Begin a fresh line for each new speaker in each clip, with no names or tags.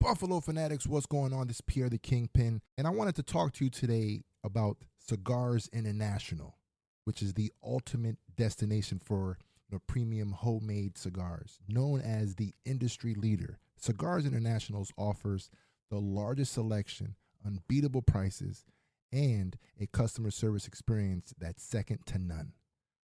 Buffalo Fanatics, what's going on? This is Pierre the Kingpin, and I wanted to talk to you today about Cigars International, which is the ultimate destination for premium homemade cigars. Known as the industry leader, Cigars International offers the largest selection, unbeatable prices, and a customer service experience that's second to none.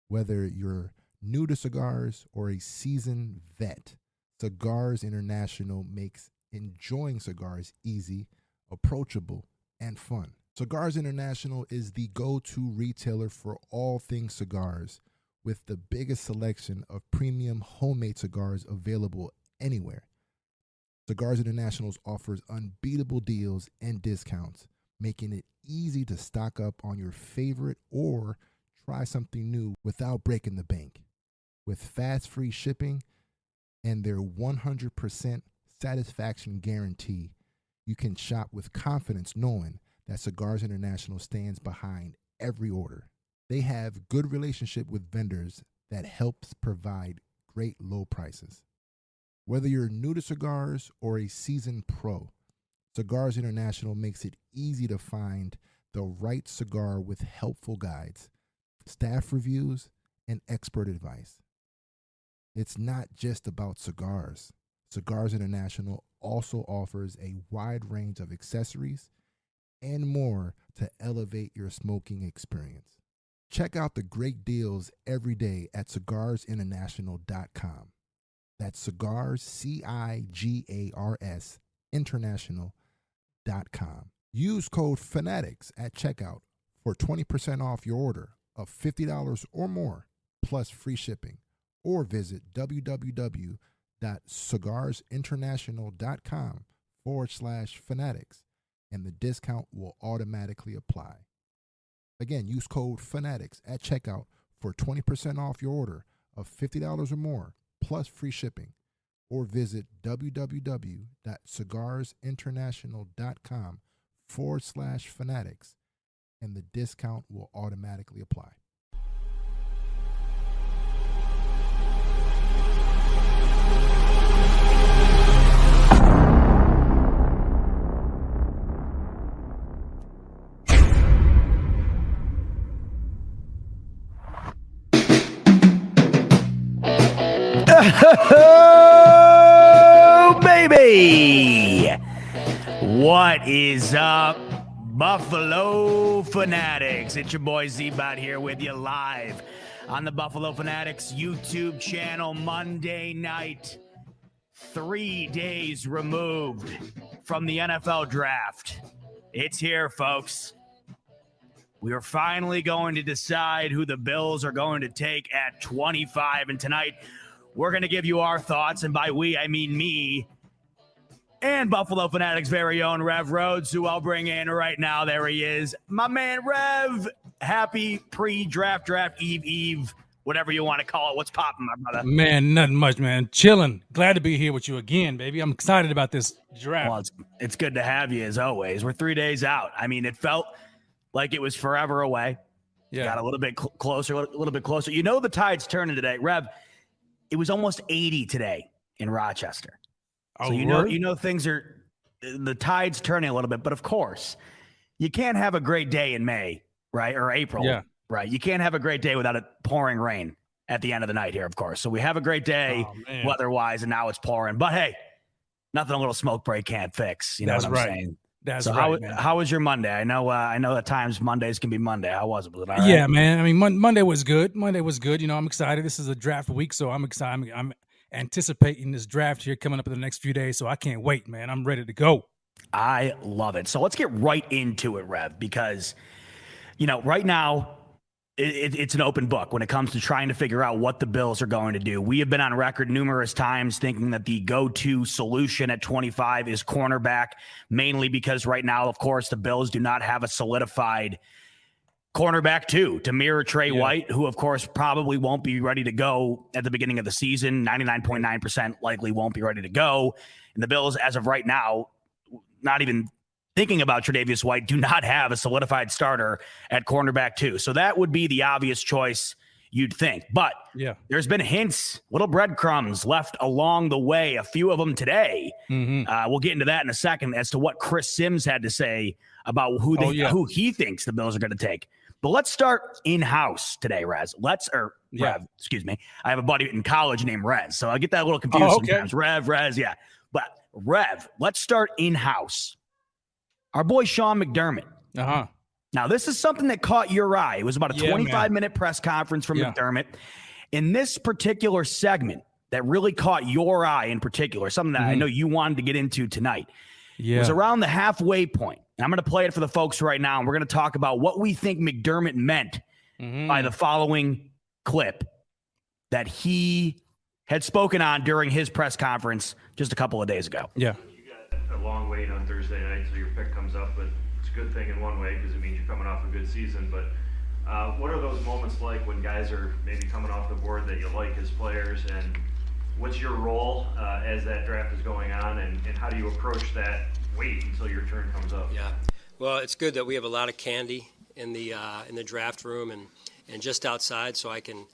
Whether you're new to cigars or a seasoned vet, Cigars International makes enjoying cigars easy, approachable, and fun. Cigars International is the go-to retailer for all things cigars, with the biggest selection of premium homemade cigars available anywhere. Cigars International offers unbeatable deals and discounts, making it easy to stock up on your favorite or try something new without breaking the bank. With fast free shipping and their 100% satisfaction guarantee, you can shop with confidence knowing that Cigars International stands behind every order. They have good relationship with vendors that helps provide great low prices. Whether you're new to cigars or a seasoned pro, Cigars International makes it easy to find the right cigar with helpful guides, staff reviews, and expert advice. It's not just about cigars. Cigars International also offers a wide range of accessories and more to elevate your smoking experience. Check out the great deals every day at cigarsinternational.com. That's cigars, CIGARS, international.com. Use code FANATICS at checkout for 20% off your order of $50 or more, plus free shipping. Or visit www.cigarsinternational.com/fanatics, and the discount will automatically apply. Again, use code FANATICS at checkout for 20% off your order of $50 or more, plus free shipping. Or visit www.cigarsinternational.com/fanatics, and the discount will automatically apply.
Oh, baby! What is up, Buffalo Fanatics? It's your boy Z-Bot here with you live on the Buffalo Fanatics YouTube channel Monday night. 3 days removed from the NFL draft. It's here, folks. We are finally going to decide who the Bills are going to take at 25. And tonight, we're going to give you our thoughts. And by we, I mean me and Buffalo Fanatics' very own Rev Rhodes, who I'll bring in right now. There he is. My man, Rev. Happy pre-draft, draft eve, whatever you want to call it. What's popping, my brother?
Man, nothing much, man. Chilling. Glad to be here with you again, baby. I'm excited about this draft.
Well, it's good to have you, as always. We're 3 days out. I mean, it felt like it was forever away.
Yeah.
Got a little bit closer, a little bit closer. You know the tide's turning today. Rev, it was almost 80 today in Rochester. So you know things are, the tide's turning a little bit. But of course, you can't have a great day in May, right? Or April, right? You can't have a great day without it pouring rain at the end of the night here, of course. So we have a great day weather-wise, and now it's pouring. But hey, nothing a little smoke break can't fix. You know what I'm saying?
That's
so
right.
How was your Monday? I know at times Mondays can be Monday. How was it? Was it all right?
Yeah, man. I mean, Monday was good. You know, I'm excited. This is a draft week, so I'm excited. I'm anticipating this draft here coming up in the next few days, so I can't wait, man. I'm ready to go.
I love it. So let's get right into it, Rev, because, you know, right now, it's an open book when it comes to trying to figure out what the Bills are going to do. We have been on record numerous times thinking that the go-to solution at 25 is cornerback, mainly because right now, of course, the Bills do not have a solidified cornerback to mirror Trey White, who, of course, probably won't be ready to go at the beginning of the season. 99.9% likely won't be ready to go. And the Bills, as of right now, not even thinking about Tre'Davious White, do not have a solidified starter at cornerback 2. So that would be the obvious choice you'd think. But
Yeah.
there's been hints, little breadcrumbs left along the way, a few of them today. We'll get into that in a second as to what Chris Sims had to say about who he thinks the Bills are going to take. But let's start in-house today, Rev, excuse me. I have a buddy in college named Rez, so I get that a little confused sometimes. Rez, yeah. But Rev, let's start in-house. Our boy Sean McDermott.
Uh-huh.
Now, this is something that caught your eye. It was about a 25-minute press conference from McDermott. In this particular segment that really caught your eye in particular, something that I know you wanted to get into tonight, was around the halfway point. And I'm going to play it for the folks right now, and we're going to talk about what we think McDermott meant by the following clip that he had spoken on during his press conference just a couple of days ago.
Yeah. You got a long wait on Thursday night, so your pick comes up, but it's a good thing in one way because it means you're coming off a good season. But what are those moments like when guys are maybe coming off the board that you like as players, and what's your role as that draft is going on, and how do you approach that wait until your turn comes up?
Yeah, well, it's good that we have a lot of candy in the draft room and just outside, so I can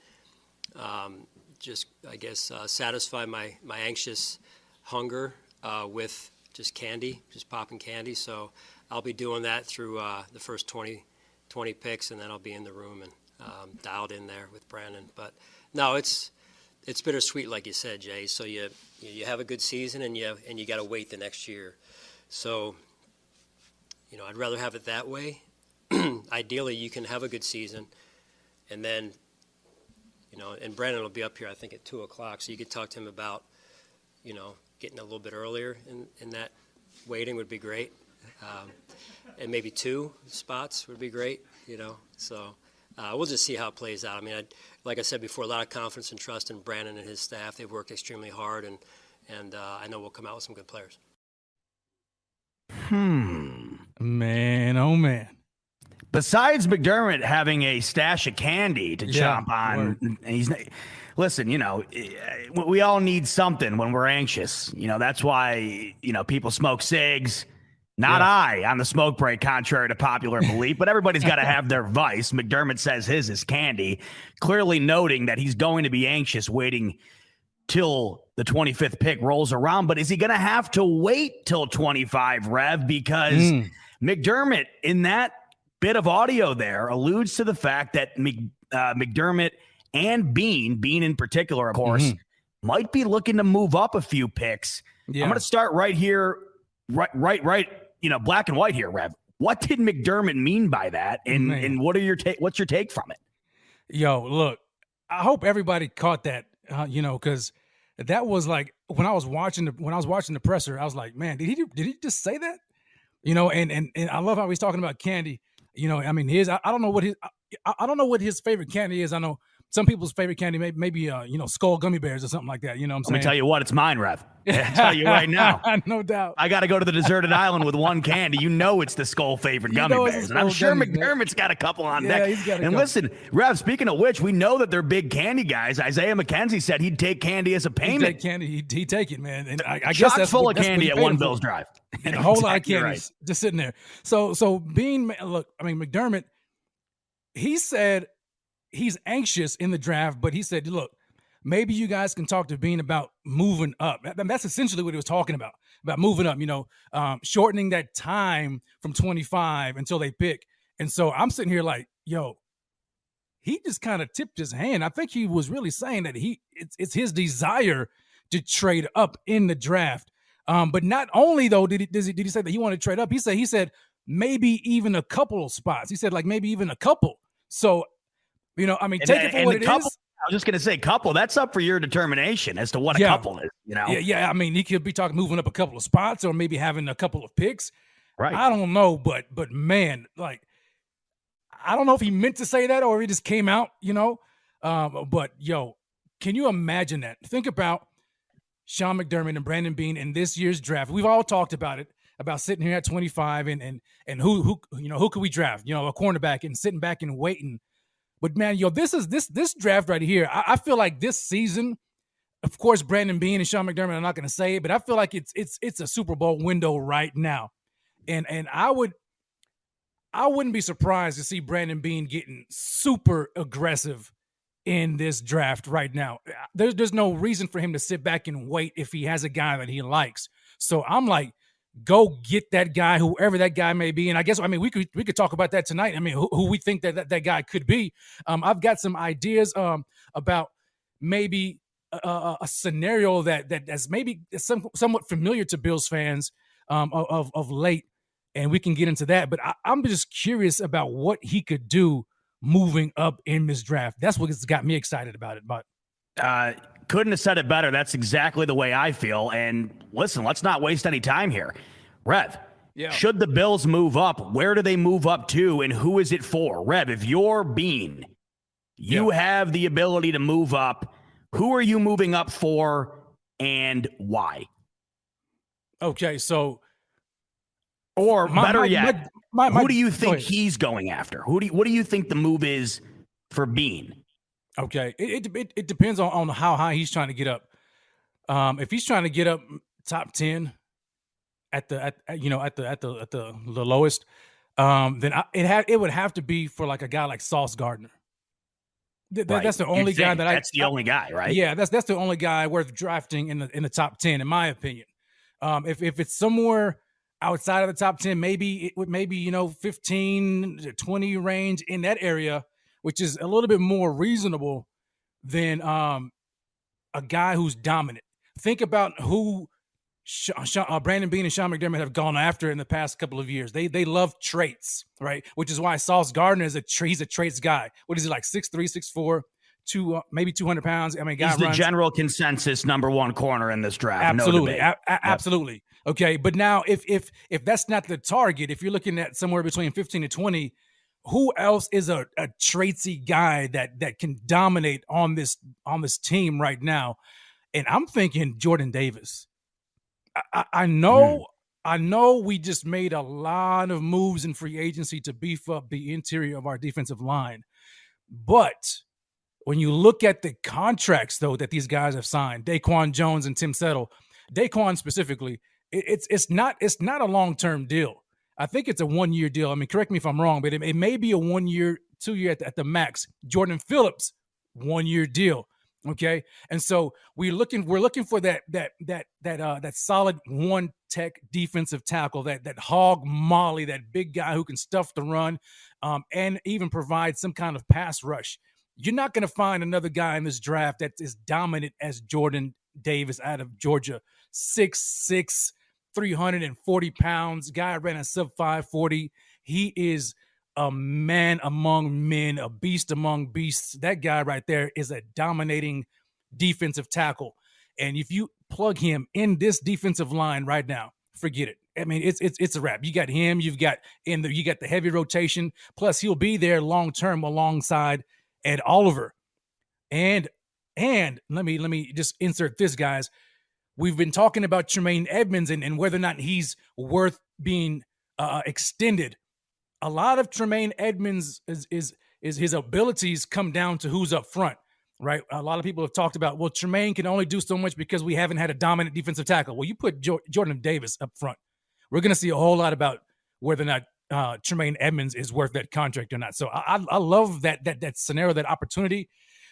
satisfy my anxious hunger with just candy, just popping candy. So I'll be doing that through the first 20 picks, and then I'll be in the room and dialed in there with Brandon. But no, it's bittersweet, like you said, Jay. So you have a good season, and you got to wait the next year. So, I'd rather have it that way. Ideally, you can have a good season, and then, and Brandon will be up here, I think, at 2:00, so you could talk to him about, getting a little bit earlier in that waiting would be great. And maybe 2 spots would be great, So we'll just see how it plays out. I mean, like I said before, a lot of confidence and trust in Brandon and his staff. They've worked extremely hard, and I know we'll come out with some good players.
Man, oh man.
Besides McDermott having a stash of candy to chomp on, listen, we all need something when we're anxious. That's why, people smoke cigs. Not I on the smoke break, contrary to popular belief, but everybody's got to have their vice. McDermott says his is candy, clearly noting that he's going to be anxious waiting till the 25th pick rolls around. But is he going to have to wait till 25, Rev? Because McDermott, in that bit of audio there, alludes to the fact that McDermott and Bean in particular, of course, might be looking to move up a few picks. I'm going to start right here, right, black and white here, Rev. What did McDermott mean by that? And what are what's your take from it?
Yo, look, I hope everybody caught that, because that was like when I was watching the presser, I was like, man, did he just say that? And I love how he's talking about candy. I mean, I don't know what his favorite candy is. I know some people's favorite candy maybe Skull gummy bears or something like that. You know what I'm saying?
Let me tell you what, it's mine, Rev. I'll tell you right now.
No doubt.
I got to go to the deserted island with one candy. It's the Skull favorite gummy bears. And I'm sure McDermott's got a couple on deck.
He's got a
couple. Listen, Rev, speaking of which, we know that they're big candy guys. Isaiah McKenzie said he'd take candy as a payment.
He'd take candy. He'd take it, man. And I guess
that's
that's
full of candy at One Bills Drive.
And a whole lot of candy just sitting there. So McDermott, he said he's anxious in the draft, but he said, look, maybe you guys can talk to Bean about moving up. That's essentially what he was talking about moving up, shortening that time from 25 until they pick. And so I'm sitting here like, yo, he just kind of tipped his hand. I think he was really saying that it's his desire to trade up in the draft. But not only though did he say that he wanted to trade up, he said maybe even a couple of spots. He said like maybe even a couple. So, take it for what it is.
I was just going to say couple. That's up for your determination as to what a couple is,
Yeah. I mean, he could be talking moving up a couple of spots or maybe having a couple of picks.
Right.
I don't know, but man, like, I don't know if he meant to say that or he just came out, But, yo, can you imagine that? Think about Sean McDermott and Brandon Bean in this year's draft. We've all talked about it, about sitting here at 25 and who could we draft? A cornerback and sitting back and waiting. But man, this draft right here. I feel like this season, of course, Brandon Bean and Sean McDermott are not going to say it, but I feel like it's a Super Bowl window right now, and I wouldn't be surprised to see Brandon Bean getting super aggressive in this draft right now. There's no reason for him to sit back and wait if he has a guy that he likes. So I'm like, go get that guy, whoever that guy may be. And I guess, I mean, we could talk about that tonight. I mean, who we think that guy could be. I've got some ideas about maybe a scenario that's maybe somewhat familiar to Bills fans of late, and we can get into that. But I'm just curious about what he could do moving up in this draft. That's what's got me excited about it. But
couldn't have said it better. That's exactly the way I feel. And listen, let's not waste any time here. Rev, should the Bills move up, where do they move up to, and who is it for? Rev, if you're Beane, you have the ability to move up. Who are you moving up for, and why?
Okay, so...
Or better yet, who do you think he's going after? What do you think the move is for Beane?
Okay, it depends on how high he's trying to get up. If he's trying to get up top 10 at the lowest, then it would have to be for like a guy like Sauce Gardner. That's the only guy
that's the only guy, right?
Yeah, that's the only guy worth drafting in the top 10, in my opinion. If it's somewhere outside of the top 10, maybe 15 to 20 range in that area, which is a little bit more reasonable than a guy who's dominant. Think about who Brandon Beane and Sean McDermott have gone after in the past couple of years. They love traits, right? Which is why Sauce Gardner he's a traits guy. What is he, like 6'3", 6'4", maybe 200 pounds? I mean,
he's the general consensus number one corner in this draft.
Absolutely, absolutely. Okay, but now if that's not the target, if you're looking at somewhere between 15 to 20, who else is a traitsy guy that can dominate on this team right now? And I'm thinking Jordan Davis. I know we just made a lot of moves in free agency to beef up the interior of our defensive line, but when you look at the contracts though that these guys have signed, Daquan Jones and Tim Settle, Daquan specifically. It's not a long-term deal. I think it's a 1-year deal. I mean, correct me if I'm wrong, but it may be a 1 year, 2 year at the max. Jordan Phillips, 1-year deal. Okay, and so we're looking for that solid one tech defensive tackle, that hog molly, that big guy who can stuff the run, and even provide some kind of pass rush. You're not going to find another guy in this draft that is dominant as Jordan Davis out of Georgia. 6'6", 340 pounds. Guy ran a sub 540. He is a man among men, a beast among beasts. That guy right there is a dominating defensive tackle. And if you plug him in this defensive line right now, forget it. I mean, it's a wrap. You got him. You got the heavy rotation. Plus, he'll be there long term alongside Ed Oliver. And let me just insert this, guys. We've been talking about Tremaine Edmunds and whether or not he's worth being extended. A lot of Tremaine Edmunds is his abilities come down to who's up front, right? A lot of people have talked about, well, Tremaine can only do so much because we haven't had a dominant defensive tackle. Well, you put Jordan Davis up front, we're going to see a whole lot about whether or not Tremaine Edmunds is worth that contract or not. So I love that scenario, that opportunity.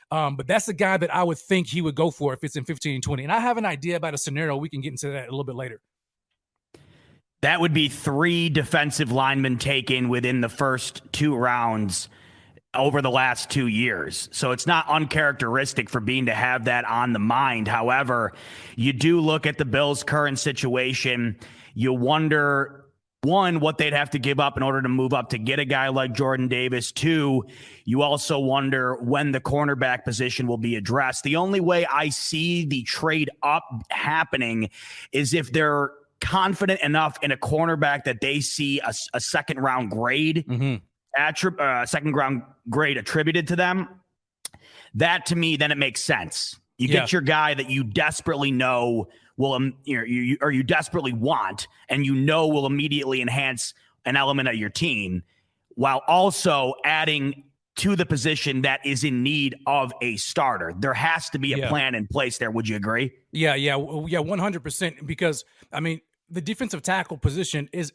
But that's the guy that I would think he would go for if it's in 15 and 20. And I have an idea about a scenario. We can get into that a little bit later.
That would be 3 defensive linemen taken within the first 2 rounds over the last 2 years. So it's not uncharacteristic for Beane to have that on the mind. However, you do look at the Bills' current situation. You wonder, 1, what they'd have to give up in order to move up to get a guy like Jordan Davis. 2, you also wonder when the cornerback position will be addressed. The only way I see the trade up happening is if they're confident enough in a cornerback that they see a second round grade, second round grade attributed to them. That to me, then it makes sense. You get your guy that you desperately know will, you desperately want, and will immediately enhance an element of your team, while also adding to the position that is in need of a starter. There has to be a plan in place there. Would you agree?
Yeah, 100%. Because I mean, the defensive tackle position is,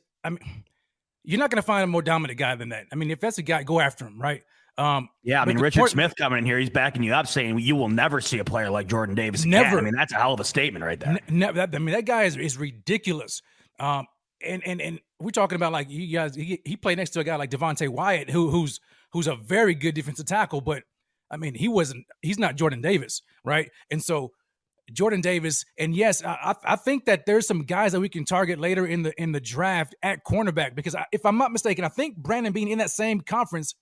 you're not going to find a more dominant guy than that. I mean, if that's a guy, go after him, right?
Yeah, I mean,
the
Richard
point-
Smith coming in here, he's backing you up, saying you will never see a player like Jordan Davis again.
Never.
I mean, that's a hell of a statement right there.
That guy is ridiculous. And we're talking about like you guys. He played next to a guy like Devontae Wyatt, who's a very good defensive tackle, but I mean, he's not Jordan Davis, right? And so Jordan Davis, and yes, I think that there's some guys that we can target later in the draft at cornerback, because if I'm not mistaken, I think Brandon Beane in that same conference,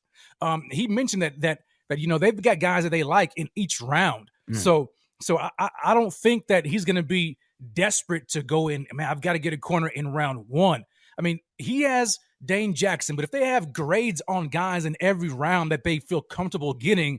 he mentioned that they've got guys that they like in each round. So I don't think that he's going to be desperate to go in. I mean, I've got to get a corner in round one. I mean, he has Dane Jackson, but if they have grades on guys in every round that they feel comfortable getting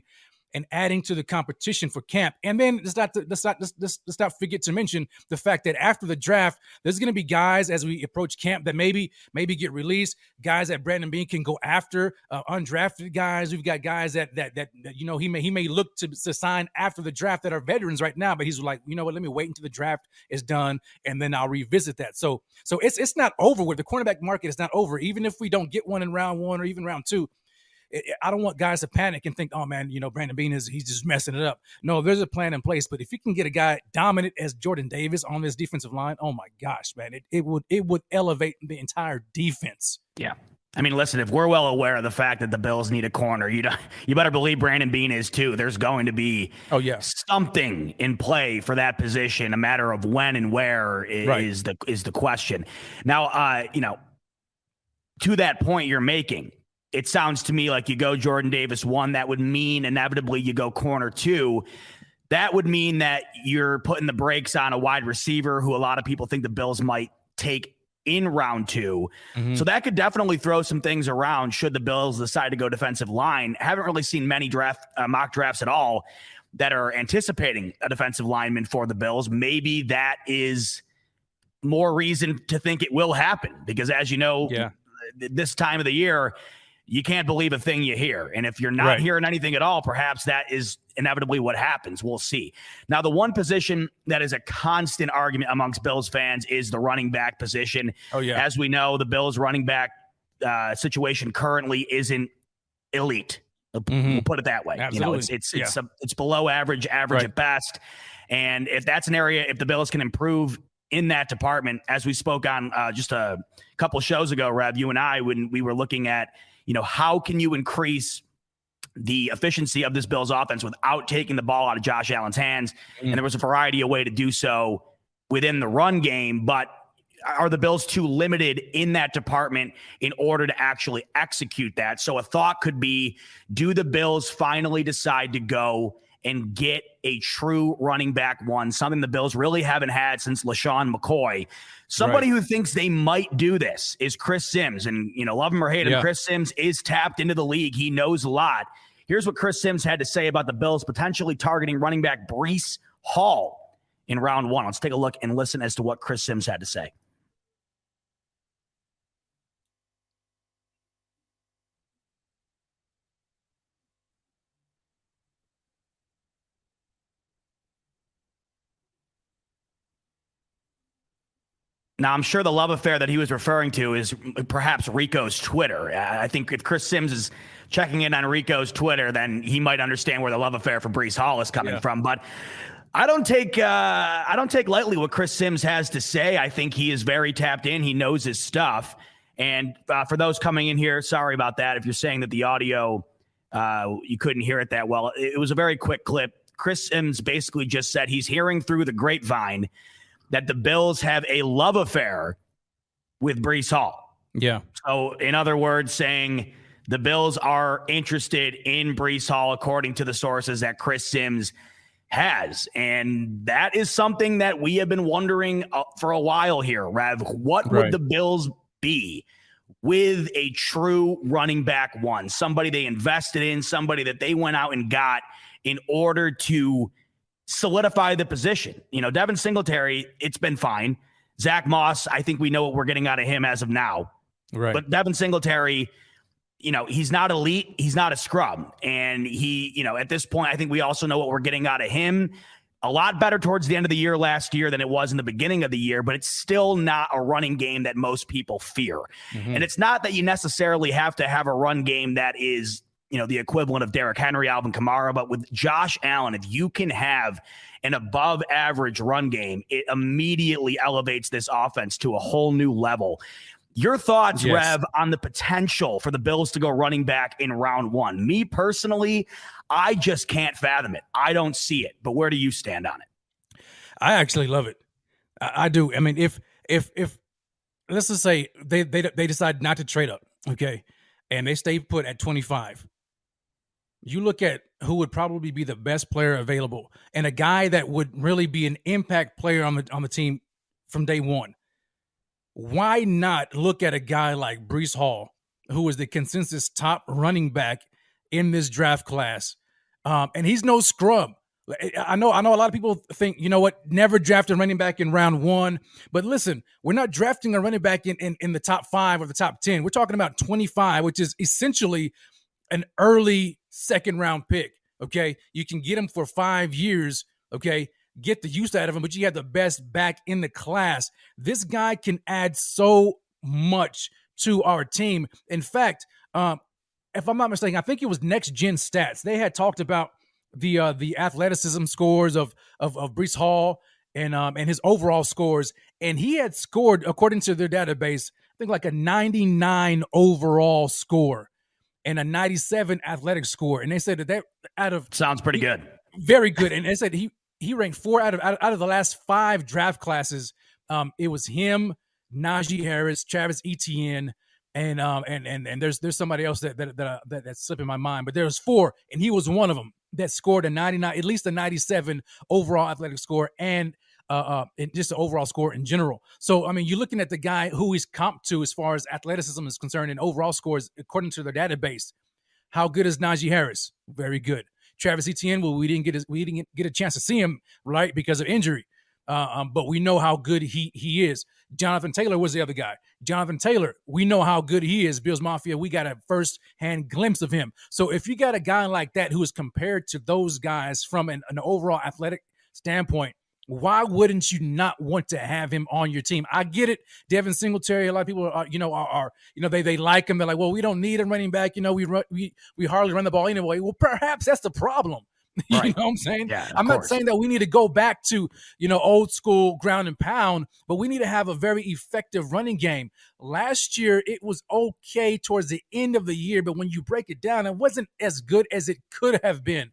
and adding to the competition for camp. And then let's not forget to mention the fact that after the draft, there's going to be guys as we approach camp that maybe get released, guys that Brandon Beane can go after, undrafted guys. We've got guys that he may look to sign after the draft that are veterans right now, but he's like, you know what, let me wait until the draft is done and then I'll revisit that. So it's not over with. The cornerback market is not over. Even if we don't get one in round one or even round two, I don't want guys to panic and think, oh man, Brandon Beane he's just messing it up. No, there's a plan in place. But if you can get a guy dominant as Jordan Davis on this defensive line, oh my gosh, man, it would elevate the entire defense.
Yeah. I mean, listen, if we're well aware of the fact that the Bills need a corner, you better believe Brandon Beane is too. There's going to be something in play for that position. A matter of when and where is the question. Now, to that point you're making, it sounds to me like you go Jordan Davis 1. That would mean inevitably you go corner 2. That would mean that you're putting the brakes on a wide receiver who a lot of people think the Bills might take in round 2. Mm-hmm. So that could definitely throw some things around should the Bills decide to go defensive line. Haven't really seen many mock drafts at all that are anticipating a defensive lineman for the Bills. Maybe that is more reason to think it will happen because, as you know, this time of the year, you can't believe a thing you hear. And if you're not hearing anything at all, perhaps that is inevitably what happens. We'll see. Now, the one position that is a constant argument amongst Bills fans is the running back position. Oh, yeah. As we know, the Bills running back situation currently isn't elite. We'll put it that way.
Absolutely.
It's below average at best. And if that's an area, if the Bills can improve in that department, as we spoke on just a couple shows ago, Rev, you and I, when we were looking at, how can you increase the efficiency of this Bills offense without taking the ball out of Josh Allen's hands? And there was a variety of way to do so within the run game, but are the Bills too limited in that department in order to actually execute that? So a thought could be, do the Bills finally decide to go and get a true running back 1, something the Bills really haven't had since LaShawn McCoy? Somebody who thinks they might do this is Chris Sims. And, love him or hate him, Chris Sims is tapped into the league. He knows a lot. Here's what Chris Sims had to say about the Bills potentially targeting running back Breece Hall in round 1. Let's take a look and listen as to what Chris Sims had to say. Now, I'm sure the love affair that he was referring to is perhaps Rico's Twitter. I think if Chris Sims is checking in on Rico's Twitter, then he might understand where the love affair for Breece Hall is coming from. But I don't take lightly what Chris Sims has to say. I think he is very tapped in. He knows his stuff. And for those coming in here, sorry about that. If you're saying that the audio, you couldn't hear it that well, it was a very quick clip. Chris Sims basically just said he's hearing through the grapevine that the Bills have a love affair with Breece Hall.
Yeah.
So in other words, saying the Bills are interested in Breece Hall, according to the sources that Chris Sims has. And that is something that we have been wondering for a while here, Rev. What would the Bills be with a true running back 1? Somebody they invested in, somebody that they went out and got in order to solidify the position. Devin Singletary, it's been fine. Zach Moss, I think we know what we're getting out of him as of now. Right. But Devin Singletary, he's not elite. He's not a scrub. And he, at this point, I think we also know what we're getting out of him. A lot better towards the end of the year last year than it was in the beginning of the year, but it's still not a running game that most people fear. And it's not that you necessarily have to have a run game that is the equivalent of Derrick Henry, Alvin Kamara. But with Josh Allen, if you can have an above average run game, it immediately elevates this offense to a whole new level. Your thoughts,
Yes.
Rev, on the potential for the Bills to go running back in round one? Me personally, I just can't fathom it. I don't see it. But where do you stand on it?
I actually love it. I do. I mean, if let's just say they decide not to trade up, okay, and they stay put at 25. You look at who would probably be the best player available and a guy that would really be an impact player on the team from day one. Why not look at a guy like Breece Hall, who is the consensus top running back in this draft class? And he's no scrub. I know a lot of people think, you know what, never draft a running back in round one. But listen, we're not drafting a running back in the top 5 or the top 10. We're talking about 25, which is essentially an early second round pick. Okay. You can get him for 5 years. Okay. Get the use out of him, but you have the best back in the class. This guy can add so much to our team. In fact, if I'm not mistaken, I think it was Next Gen Stats. They had talked about the athleticism scores of Breece Hall and his overall scores, and he had scored, according to their database, I think like a 99 overall score and a 97 athletic score. And they said that out of
Sounds pretty good.
very good. And they said he ranked 4 out of the last 5 draft classes. It was him, Najee Harris, Travis Etienne, and there's somebody else that's slipping my mind, but there's 4, and he was one of them that scored a 99, at least a 97 overall athletic score, and just the overall score in general. So, I mean, you're looking at the guy who he's comped to as far as athleticism is concerned and overall scores according to their database. How good is Najee Harris? Very good. Travis Etienne, well, we didn't get a chance to see him, right, because of injury. But we know how good he is. Jonathan Taylor was the other guy. Jonathan Taylor, we know how good he is. Bills Mafia, we got a first-hand glimpse of him. So if you got a guy like that who is compared to those guys from an overall athletic standpoint, why wouldn't you not want to have him on your team? I get it. Devin Singletary, a lot of people are they like him. They're like, well, we don't need a running back. We hardly run the ball anyway. Well, perhaps that's the problem. You
Right.
know what I'm saying?
Yeah, of
I'm not
course.
saying that we need to go back to, old school ground and pound, but we need to have a very effective running game. Last year, it was okay towards the end of the year, but when you break it down, it wasn't as good as it could have been.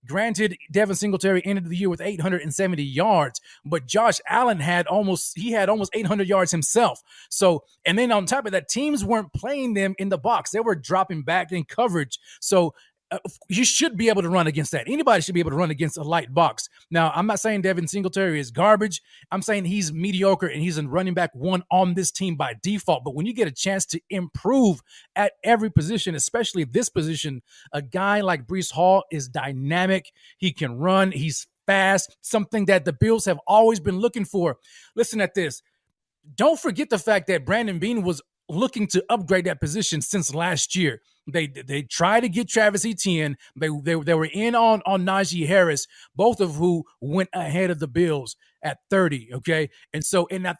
Granted, Devin Singletary ended the year with 870 yards, but Josh Allen had almost 800 yards himself. So, and then on top of that, teams weren't playing them in the box. They were dropping back in coverage. So you should be able to run against that. Anybody should be able to run against a light box. Now, I'm not saying Devin Singletary is garbage. I'm saying he's mediocre and he's a running back 1 on this team by default. But when you get a chance to improve at every position, especially this position, a guy like Breece Hall is dynamic. He can run. He's fast, something that the Bills have always been looking for. Listen at this. Don't forget the fact that Brandon Beane was looking to upgrade that position since last year. They tried to get Travis Etienne. They were in on Najee Harris, both of who went ahead of the Bills at 30. Okay, and so and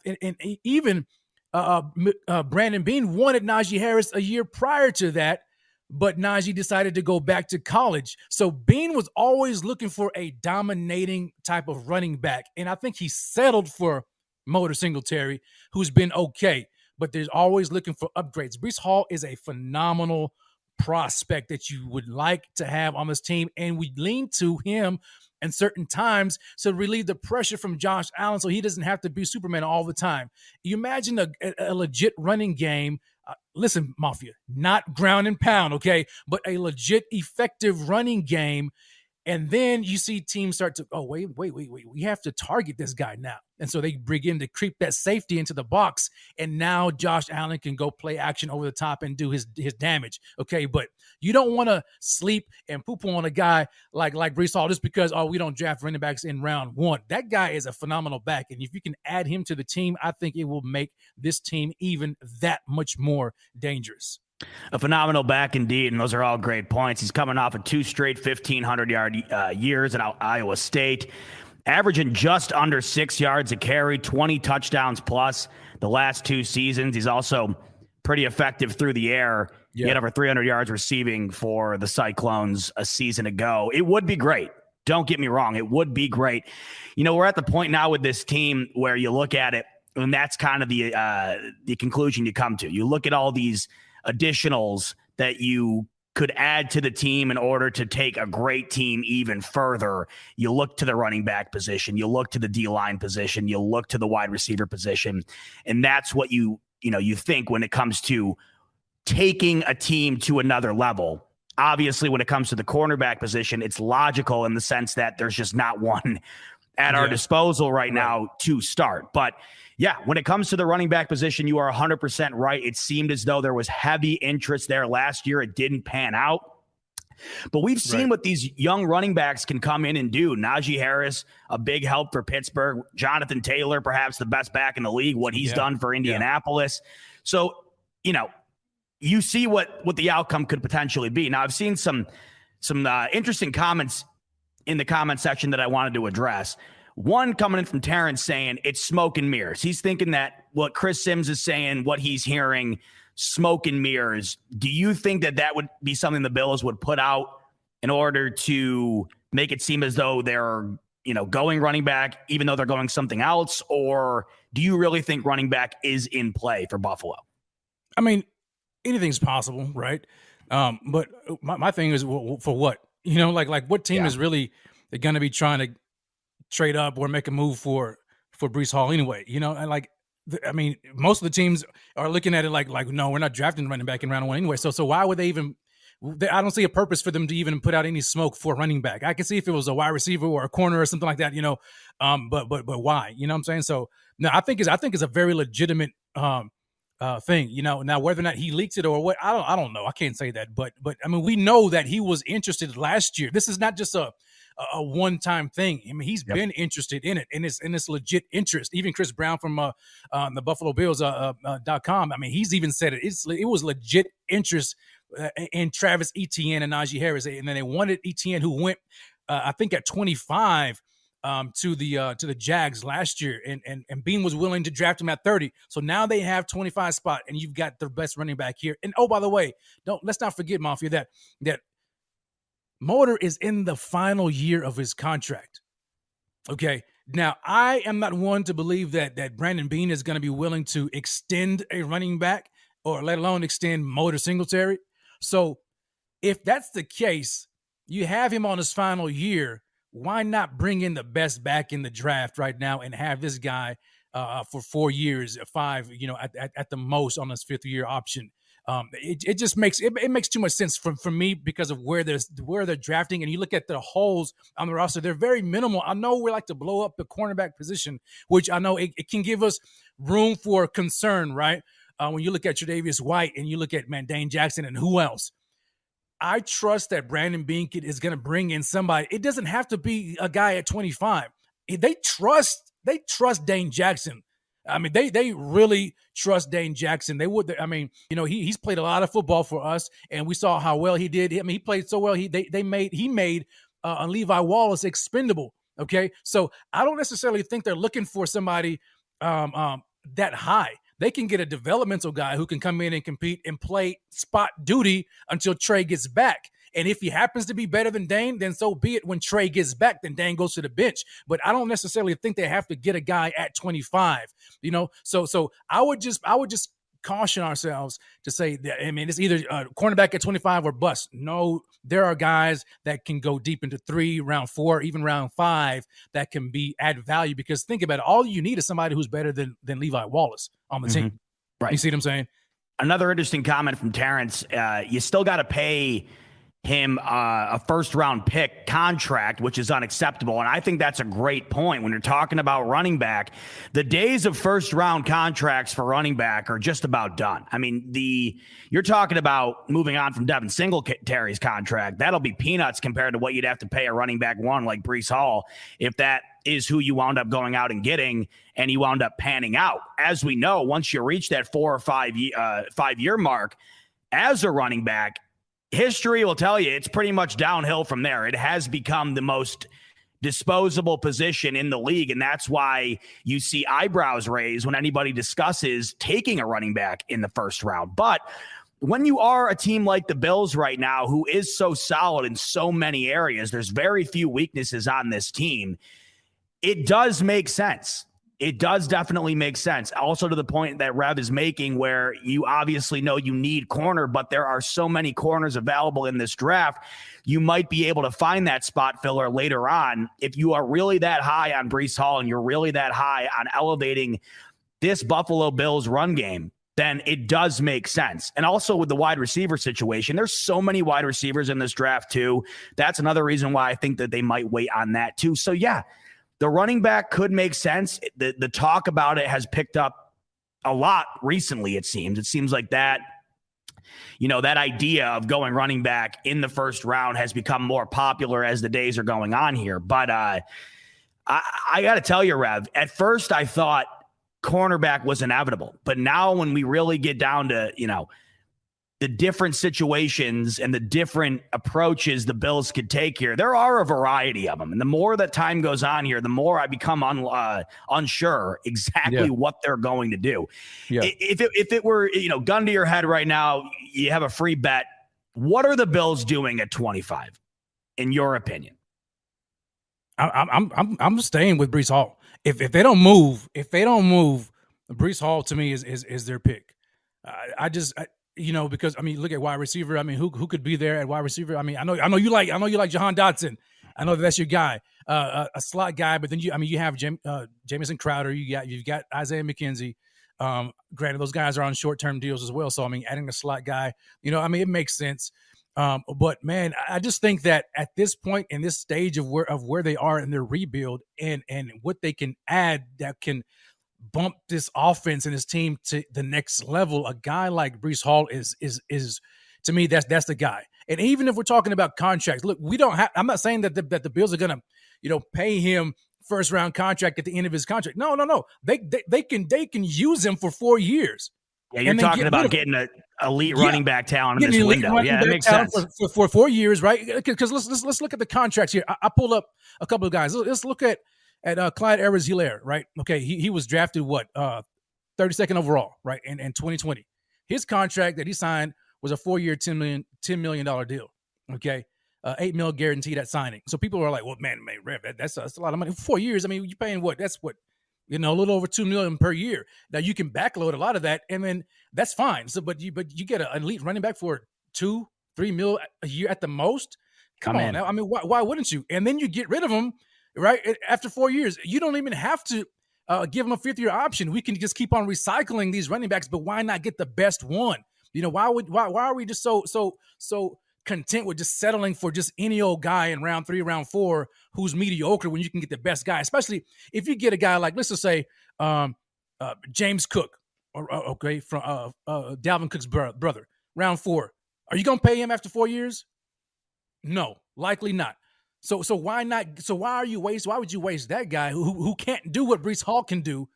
even Brandon Beane wanted Najee Harris a year prior to that, but Najee decided to go back to college. So Beane was always looking for a dominating type of running back, and I think he settled for Motor Singletary, who's been okay. But there's always looking for upgrades. Breece Hall is a phenomenal prospect that you would like to have on this team, and we lean to him in certain times to relieve the pressure from Josh Allen so he doesn't have to be Superman all the time. You imagine a legit running game. Listen, Mafia, not ground and pound, okay, but a legit effective running game. And then you see teams start to, wait, we have to target this guy now. And so they begin to creep that safety into the box. And now Josh Allen can go play action over the top and do his damage. Okay, but you don't want to sleep and poo-poo on a guy like Breece Hall just because, we don't draft running backs in round 1. That guy is a phenomenal back. And if you can add him to the team, I think it will make this team even that much more dangerous.
A phenomenal back indeed, and those are all great points. He's coming off of 2 straight 1,500-yard years at Iowa State, averaging just under 6 yards a carry, 20 touchdowns plus the last 2 seasons. He's also pretty effective through the air.
Yeah.
He had over 300 yards receiving for the Cyclones a season ago. It would be great. Don't get me wrong. It would be great. We're at the point now with this team where you look at it, and that's kind of the conclusion you come to. You look at all these additionals that you could add to the team in order to take a great team even further. You look to the running back position, you look to the D-line position, you look to the wide receiver position, and that's what you think when it comes to taking a team to another level. Obviously, when it comes to the cornerback position, it's logical in the sense that there's just not one at our disposal right now to start. But yeah, when it comes to the running back position, you are 100% right. It seemed as though there was heavy interest there last year. It didn't pan out. But we've seen what these young running backs can come in and do. Najee Harris, a big help for Pittsburgh. Jonathan Taylor, perhaps the best back in the league, what he's done for Indianapolis. So, you see what the outcome could potentially be. Now, I've seen some interesting comments in the comment section that I wanted to address. One coming in from Terrence saying it's smoke and mirrors. He's thinking that what Chris Sims is saying, what he's hearing, smoke and mirrors. Do you think that would be something the Bills would put out in order to make it seem as though they're, going running back, even though they're going something else? Or do you really think running back is in play for Buffalo?
I mean, anything's possible, right? But my thing is, for what? Like what team is really going to be trying to trade up or make a move for Breece Hall anyway? And most of the teams are looking at it like no, we're not drafting running back in round one anyway. So why would they even? I don't see a purpose for them to even put out any smoke for running back. I can see if it was a wide receiver or a corner or something like that, but why? You know what I'm saying? So no, I think it's a very legitimate thing. Now whether or not he leaked it or what, I don't know. I can't say that, but I mean, we know that he was interested last year. This is not just a one-time thing. I mean, he's been interested in it, and it's legit interest. Even Chris Brown from the Buffalo Bills .com. I mean, he's even said it. It was legit interest in Travis Etienne and Najee Harris, and then they wanted Etienne, who went, I think, at 25 to the Jags last year, and Bean was willing to draft him at 30. So now they have 25 spot, and you've got the best running back here. And oh, by the way, let's not forget, Mafia, that Motor is in the final year of his contract. Okay. Now, I am not one to believe that Brandon Bean is going to be willing to extend a running back, or let alone extend Motor Singletary. So if that's the case, you have him on his final year. Why not bring in the best back in the draft right now and have this guy for 4 years, 5, at the most on his 5th year option? It just makes too much sense for me because of where they're drafting, and you look at the holes on the roster, they're very minimal. I know we like to blow up the cornerback position, which I know it can give us room for concern, right? When you look at Tre'Davious White and you look at Dane Jackson and who else. I trust that Brandon Bean is going to bring in somebody. It doesn't have to be a guy at 25. They trust Dane Jackson. I mean, they really trust Dane Jackson. They would. I mean, he's played a lot of football for us, and we saw how well he did. I mean, he played so well. He made Levi Wallace expendable. Okay, so I don't necessarily think they're looking for somebody that high. They can get a developmental guy who can come in and compete and play spot duty until Trey gets back. And if he happens to be better than Dane, then so be it. When Trey gets back, then Dane goes to the bench. But I don't necessarily think they have to get a guy at 25. So I would just caution ourselves to say that, I mean, it's either a cornerback at 25 or bust. No, there are guys that can go deep into 3, round 4, even round 5 that can add value, because think about it. All you need is somebody who's better than Levi Wallace on the team.
Right.
You see what I'm saying?
Another interesting comment from Terrence. You still got to pay him a first-round pick contract, which is unacceptable. And I think that's a great point when you're talking about running back. The days of first-round contracts for running back are just about done. I mean, you're talking about moving on from Devin Singletary's contract. That'll be peanuts compared to what you'd have to pay a running back one like Breece Hall, if that is who you wound up going out and getting, and you wound up panning out. As we know, once you reach that 4 or 5 year mark as a running back, history will tell you it's pretty much downhill from there. It has become the most disposable position in the league. And that's why you see eyebrows raised when anybody discusses taking a running back in the first round. But when you are a team like the Bills right now, who is so solid in so many areas, there's very few weaknesses on this team. It does make sense. It does definitely make sense. Also to the point that Rev is making, where you obviously know you need corner, but there are so many corners available in this draft. You might be able to find that spot filler later on. If you are really that high on Breece Hall and you're really that high on elevating this Buffalo Bills run game, then it does make sense. And also with the wide receiver situation, there's so many wide receivers in this draft too. That's another reason why I think that they might wait on that too. So yeah, the running back could make sense. The talk about it has picked up a lot recently, it seems. It seems like that, that idea of going running back in the first round has become more popular as the days are going on here. But I got to tell you, Rev, at first I thought cornerback was inevitable. But now when we really get down to, the different situations and the different approaches the Bills could take here, there are a variety of them. And the more that time goes on here, the more I become unsure exactly what they're going to do. Yeah. If it were, gun to your head right now, you have a free bet. What are the Bills doing at 25, in your opinion?
I'm staying with Breece Hall. If they don't move, Breece Hall to me is their pick. Because look at wide receiver. Who could be there at wide receiver? I know you like Jahan Dotson. I know that's your guy, a slot guy. But then you have Jamison Crowder. You've got Isaiah McKenzie. Granted, those guys are on short-term deals as well. So adding a slot guy, it makes sense. But man, I just think that at this point in this stage of where they are in their rebuild and what they can add that can bump this offense and this team to the next level, a guy like Breece Hall is to me, that's the guy. And even if we're talking about contracts, look, I'm not saying that the Bills are going to, pay him first round contract at the end of his contract. No. They can use him for 4 years.
Yeah, you're talking about getting an elite running back talent in this window. Yeah, that makes sense.
For 4 years, right? Because let's look at the contracts here. I pulled up a couple of guys. Let's look at Clyde Edwards-Helaire, right? Okay, he was drafted 32nd overall, right? In 2020. His contract that he signed was a 4-year, $10 million deal. Okay, $8 million guaranteed at signing. So people are like, well, man, Rev, that's a lot of money. 4 years. You're paying what? That's what. A little over $2 million per year. Now you can backload a lot of that, and then that's fine. So, but you get an elite running back for $2-3 million a year at the most. Come on now. Why wouldn't you? And then you get rid of him, right? After 4 years, you don't even have to give him a 5th-year option. We can just keep on recycling these running backs, but why not get the best one? Why are we just so content with just settling for just any old guy in round 3, round 4 who's mediocre when you can get the best guy, especially if you get a guy like, let's just say, James Cook, from Dalvin Cook's brother, round 4. Are you going to pay him after 4 years? No, likely not. So why not? So why would you waste that guy who can't do what Breece Hall can do,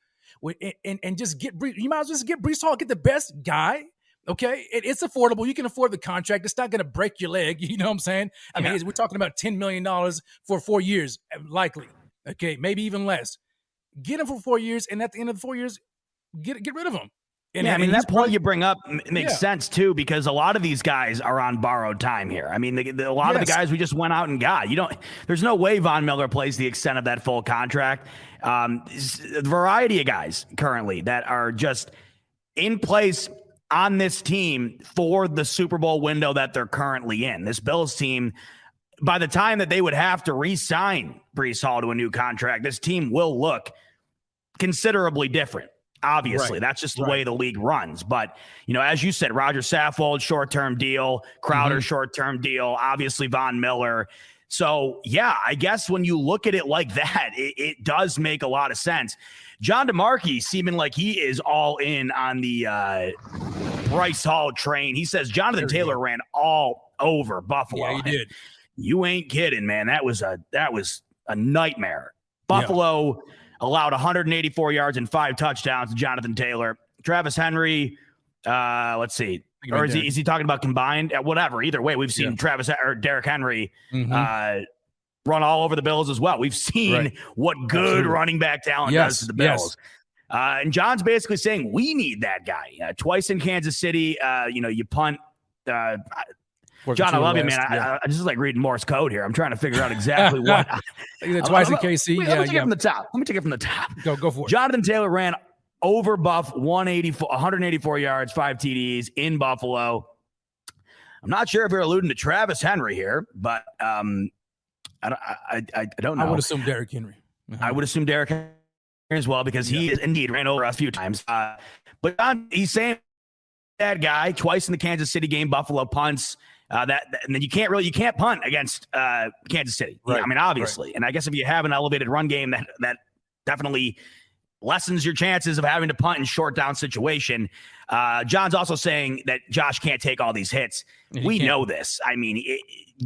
and just get Breece? You might as well just get Breece Hall, get the best guy. Okay, it's affordable. You can afford the contract. It's not going to break your leg. You know what I'm saying? We're talking about $10 million for 4 years, likely. Okay, maybe even less. Get him for 4 years, and at the end of the 4 years, get rid of him. And
that point you bring up makes sense too, because a lot of these guys are on borrowed time here. A lot of the guys we just went out and got. There's no way Von Miller plays the extent of that full contract. A variety of guys currently that are just in place on this team for the Super Bowl window that they're currently in. This Bills team, by the time that they would have to re-sign Breece Hall to a new contract, this team will look considerably different. Obviously, that's just the way the league runs. But, as you said, Roger Saffold, short-term deal, Crowder, short-term deal, obviously Von Miller. So, yeah, I guess when you look at it like that, it does make a lot of sense. John DeMarchi seeming like he is all in on the Breece Hall train. He says Jonathan Taylor ran all over Buffalo.
Yeah, he did.
You ain't kidding, man. That was a nightmare. Buffalo allowed 184 yards and 5 touchdowns to Jonathan Taylor. Travis Henry, let's see. Or is he talking about combined? Whatever. Either way, we've seen Derrick Henry run all over the Bills as well. We've seen what good running back talent does to the Bills. And John's basically saying we need that guy. Twice in Kansas City, you punt. John, I love you, man. I just like reading Morse code here. I'm trying to figure out exactly what.
Twice in KC.
Let me take it from the top. Let me take it from the top.
Go for it.
Jonathan Taylor ran over Buff 184 yards, 5 TDs in Buffalo. I'm not sure if you're alluding to Travis Henry here, but I don't know.
I would assume Derrick Henry.
I would assume Derrick Henry as well because he indeed ran over us a few times. But John, he's saying that guy twice in the Kansas City game, Buffalo punts. And then you can't punt against Kansas City.
Right.
I mean, obviously. Right. And I guess if you have an elevated run game, that definitely lessens your chances of having to punt in short down situation. John's also saying that Josh can't take all these hits. We know this. I mean,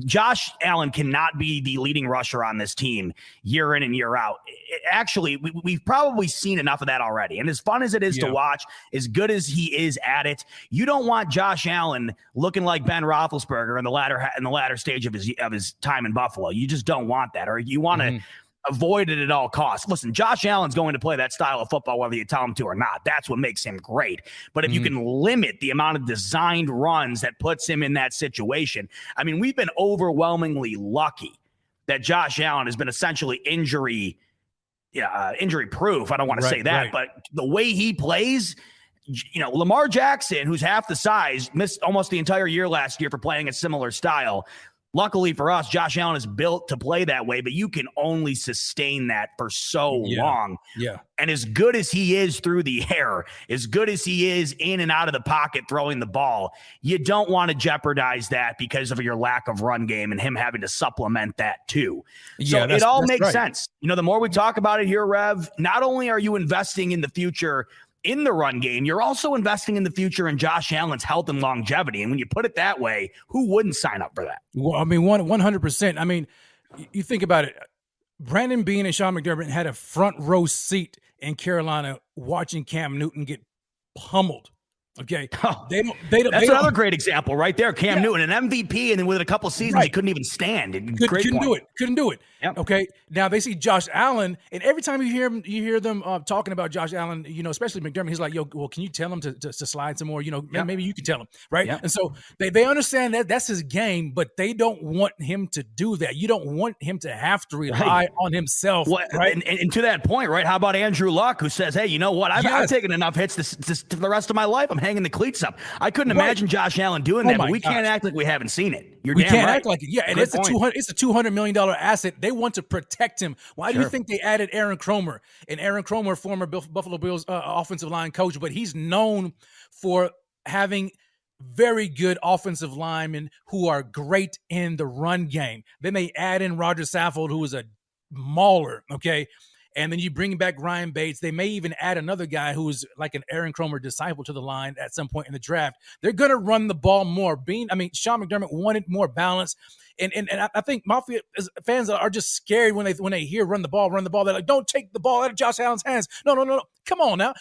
Josh Allen cannot be the leading rusher on this team year in and year out. Actually, we've probably seen enough of that already. And as fun as it is to watch, as good as he is at it, you don't want Josh Allen looking like Ben Roethlisberger in the latter stage of his time in Buffalo. You just don't want that, or you want to avoid it at all costs. Listen, Josh Allen's going to play that style of football whether you tell him to or not. That's what makes him great. But if you can limit the amount of designed runs that puts him in that situation, I mean, we've been overwhelmingly lucky that Josh Allen has been essentially injury proof. I don't want to say that, but the way he plays, Lamar Jackson, who's half the size, missed almost the entire year last year for playing a similar style. Luckily for us, Josh Allen is built to play that way, but you can only sustain that for so long.
Yeah.
And as good as he is through the air, as good as he is in and out of the pocket throwing the ball, you don't want to jeopardize that because of your lack of run game and him having to supplement that too. So it all makes sense. The more we talk about it here, Rev, not only are you investing in the future in the run game, you're also investing in the future in Josh Allen's health and longevity. And when you put it that way, who wouldn't sign up for that?
Well, I mean, 100%. I mean, you think about it. Brandon Beane and Sean McDermott had a front row seat in Carolina watching Cam Newton get pummeled. Okay, that's
another great example right there. Cam Newton, an MVP, and then within a couple seasons, he couldn't even stand.
Couldn't do it. Yep. Okay, now they see Josh Allen, and every time you hear them talking about Josh Allen, especially McDermott, he's like, "Yo, well, can you tell him to slide some more? Maybe you can tell him, right?" Yep. And so they understand that that's his game, but they don't want him to do that. You don't want him to have to rely on himself, right?
And to that point, right? How about Andrew Luck, who says, "Hey, you know what? I've taken enough hits to the rest of my life. I'm hanging the cleats up." I couldn't imagine Josh Allen doing that, but we can't act like we haven't seen it.
We can't act like it. Yeah, and it's a $200 million asset. They want to protect him. Why do you think they added Aaron Kromer? And Aaron Kromer, former Buffalo Bills offensive line coach, but he's known for having very good offensive linemen who are great in the run game. Then they add in Roger Saffold, who is a mauler, okay? And then you bring back Ryan Bates. They may even add another guy who is like an Aaron Kromer disciple to the line at some point in the draft. They're going to run the ball more. Sean McDermott wanted more balance. And I think Mafia fans are just scared when they hear run the ball. They're like, don't take the ball out of Josh Allen's hands. No. Come on now.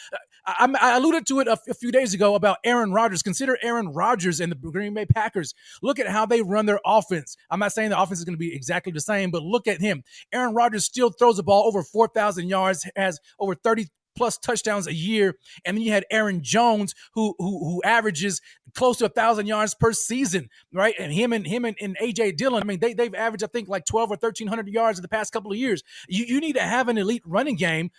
I alluded to it a few days ago about Aaron Rodgers. Consider Aaron Rodgers and the Green Bay Packers. Look at how they run their offense. I'm not saying the offense is going to be exactly the same, but look at him. Aaron Rodgers still throws the ball over 4,000 yards, has over 30 plus touchdowns a year. And then you had Aaron Jones, who averages close to 1,000 yards per season, right? And him and AJ Dillon, I mean, they've averaged, I think, like 12 or 1,300 yards in the past couple of years. You need to have an elite running game.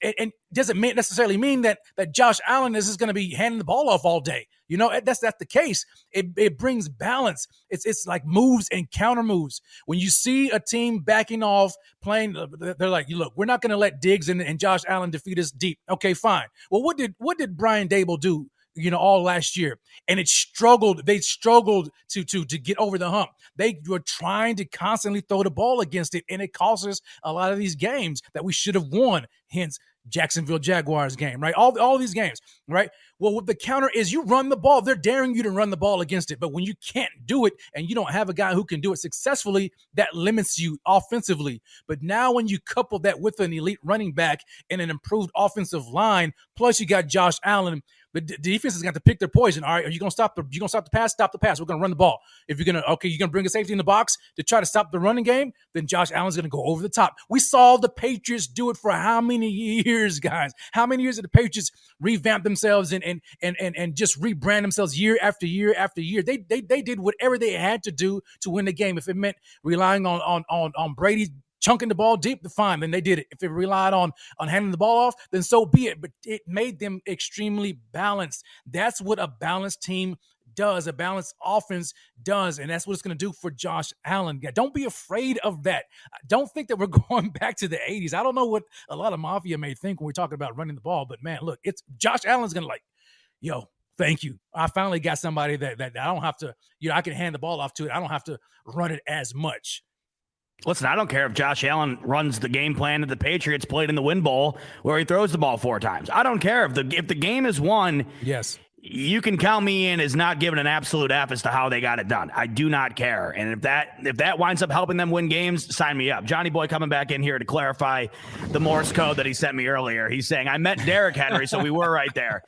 And doesn't necessarily mean that Josh Allen is going to be handing the ball off all day. That's the case. It brings balance. It's like moves and counter moves. When you see a team backing off, playing, they're like, look, we're not going to let Diggs and Josh Allen defeat us deep. Okay, fine. Well, what did Brian Dable do? All last year, and they struggled to get over the hump. They were trying to constantly throw the ball against it, and it cost us a lot of these games that we should have won. Hence, Jacksonville Jaguars game, right? All these games, right? Well, what the counter is, you run the ball. They're daring you to run the ball against it, but when you can't do it and you don't have a guy who can do it successfully, that limits you offensively. But now when you couple that with an elite running back and an improved offensive line, plus you got Josh Allen, The defense has got to pick their poison. All right, are you gonna stop the pass? Stop the pass. We're gonna run the ball. If you're gonna bring a safety in the box to try to stop the running game, then Josh Allen's gonna go over the top. We saw the Patriots do it for how many years, guys? How many years did the Patriots revamp themselves and just rebrand themselves year after year after year? They did whatever they had to do to win the game. If it meant relying on Brady chunking the ball deep, fine, then they did it. If it relied on handing the ball off, then so be it. But it made them extremely balanced. That's what a balanced team does, a balanced offense does, and that's what it's going to do for Josh Allen. Don't be afraid of that. Don't think that we're going back to the 80s. I don't know what a lot of Mafia may think when we're talking about running the ball, but man, look, it's Josh Allen's going to yo, thank you. I finally got somebody that I don't have to, I can hand the ball off to it. I don't have to run it as much.
Listen, I don't care if Josh Allen runs the game plan that the Patriots played in the Win Bowl where he throws the ball 4 times. I don't care if the game is won.
Yes.
You can count me in as not giving an absolute F as to how they got it done. I do not care. And if that winds up helping them win games, sign me up. Johnny Boy coming back in here to clarify the Morse code that he sent me earlier. He's saying, I meant Derrick Henry, so we were right there.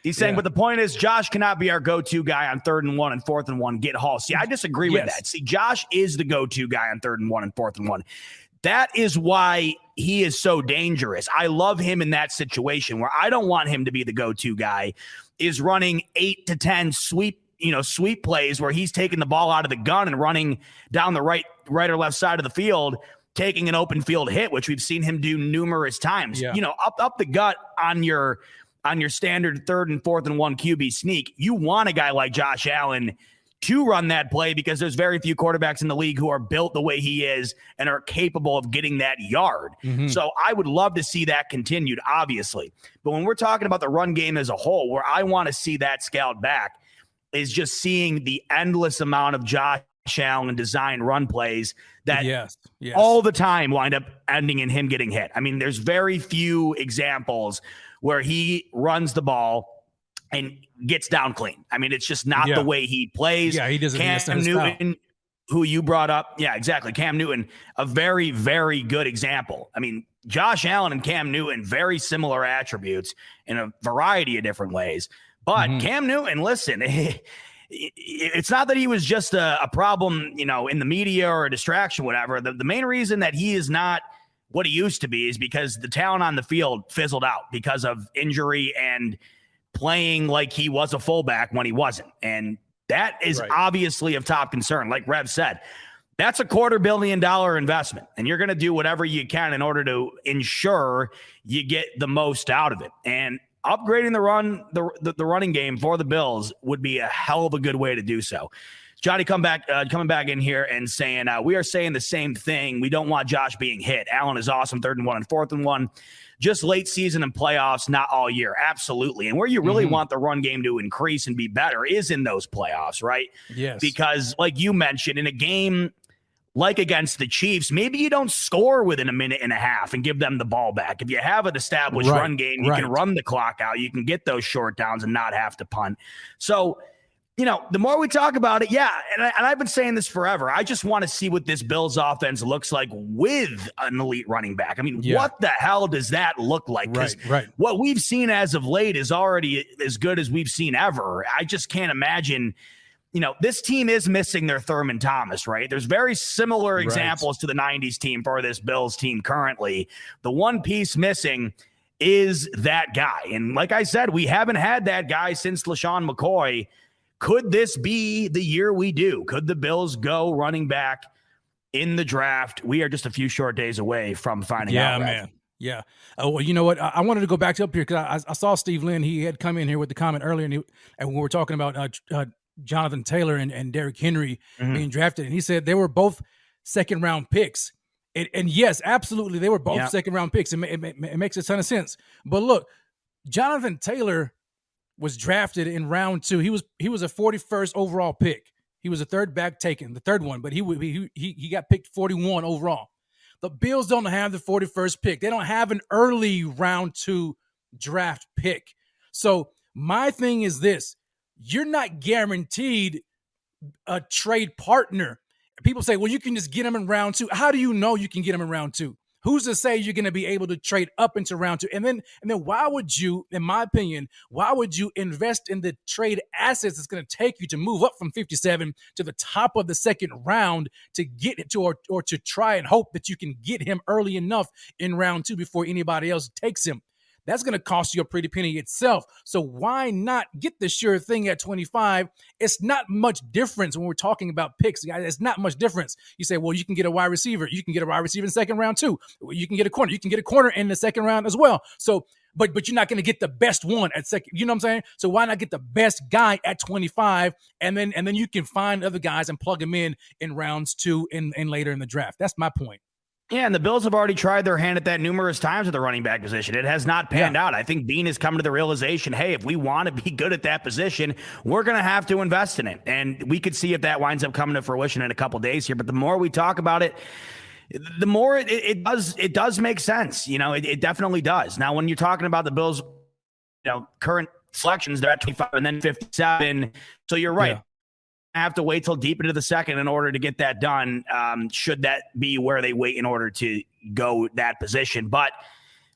He's saying, but the point is, Josh cannot be our go-to guy on 3rd and 1 and 4th and 1. Get Hall. See, I disagree with that. See, Josh is the go-to guy on 3rd and 1 and 4th and 1. That is why he is so dangerous. I love him in that situation where I don't want him to be the go-to guy, is running 8 to 10 sweep plays where he's taking the ball out of the gun and running down the right or left side of the field, taking an open field hit, which we've seen him do numerous times. Up the gut on your standard 3rd and 4th and 1 QB sneak. You want a guy like Josh Allen to run that play because there's very few quarterbacks in the league who are built the way he is and are capable of getting that yard. Mm-hmm. So I would love to see that continued, obviously. But when we're talking about the run game as a whole, where I want to see that scaled back is just seeing the endless amount of Josh Allen design run plays that all the time wind up ending in him getting hit. I mean, there's very few examples where he runs the ball and gets down clean. I mean, it's just not the way he plays.
Yeah, he doesn't.
Cam Newton, who you brought up. Yeah, exactly. Cam Newton, a very, very good example. I mean, Josh Allen and Cam Newton, very similar attributes in a variety of different ways. But Cam Newton, listen, it's not that he was just a problem, in the media or a distraction, whatever. The main reason that he is not what he used to be is because the talent on the field fizzled out because of injury and playing like he was a fullback when he wasn't. And that is obviously of top concern. Like Rev said, that's a $250 million investment, and you're going to do whatever you can in order to ensure you get the most out of it. And upgrading the running game for the Bills would be a hell of a good way to do so. Johnny coming back in here and saying, we are saying the same thing. We don't want Josh being hit. Allen is awesome, 3rd and 1 and 4th and 1. Just late season and playoffs, not all year. Absolutely. And where you really want the run game to increase and be better is in those playoffs, right?
Yes.
Because like you mentioned, in a game like against the Chiefs, maybe you don't score within a minute and a half and give them the ball back. If you have an established run game, you can run the clock out. You can get those short downs and not have to punt. So, the more we talk about it, and I've been saying this forever, I just want to see what this Bills offense looks like with an elite running back. I mean, what the hell does that look like? Because what we've seen as of late is already as good as we've seen ever. I just can't imagine, this team is missing their Thurman Thomas, right? There's very similar examples to the 90s team for this Bills team currently. The one piece missing is that guy. And like I said, we haven't had that guy since LaShawn McCoy. Could this be the year we do? Could the Bills go running back in the draft? We are just a few short days away from finding out.
Yeah, man. Yeah. Well, you know what? I wanted to go back up here because I saw Steve Lynn. He had come in here with the comment earlier, and when we were talking about Jonathan Taylor and Derrick Henry being drafted, and he said they were both second-round picks. And yes, absolutely, they were both second-round picks. It makes a ton of sense. But look, Jonathan Taylor was drafted in round 2. He was a 41st overall pick. He was a third back taken, the third one, but he got picked 41 overall. The Bills don't have the 41st pick. They don't have an early round 2 draft pick. So my thing is this: you're not guaranteed a trade partner. People say, well, you can just get him in round 2. How do you know you can get him in round 2? Who's to say you're going to be able to trade up into round 2? And then why would you, in my opinion, why would you invest in the trade assets it's going to take you to move up from 57 to the top of the second round to get it to, or to try and hope that you can get him early enough in round 2 before anybody else takes him? That's going to cost you a pretty penny itself. So why not get the sure thing at 25? It's not much difference when we're talking about picks, guys. It's not much difference. You say, well, you can get a wide receiver. You can get a wide receiver in the second round too. You can get a corner. You can get a corner in the second round as well. So, but you're not going to get the best one at second. You know what I'm saying? So why not get the best guy at 25, and then you can find other guys and plug them in rounds 2 and later in the draft. That's my point.
Yeah, and the Bills have already tried their hand at that numerous times at the running back position. It has not panned out. I think Beane has come to the realization, hey, if we want to be good at that position, we're going to have to invest in it. And we could see if that winds up coming to fruition in a couple days here. But the more we talk about it, the more it does make sense. You know, it definitely does. Now, when you're talking about the Bills, current selections, they're at 25 and then 57. So you're right. Yeah. Have to wait till deep into the second in order to get that done. Should that be where they wait in order to go that position? But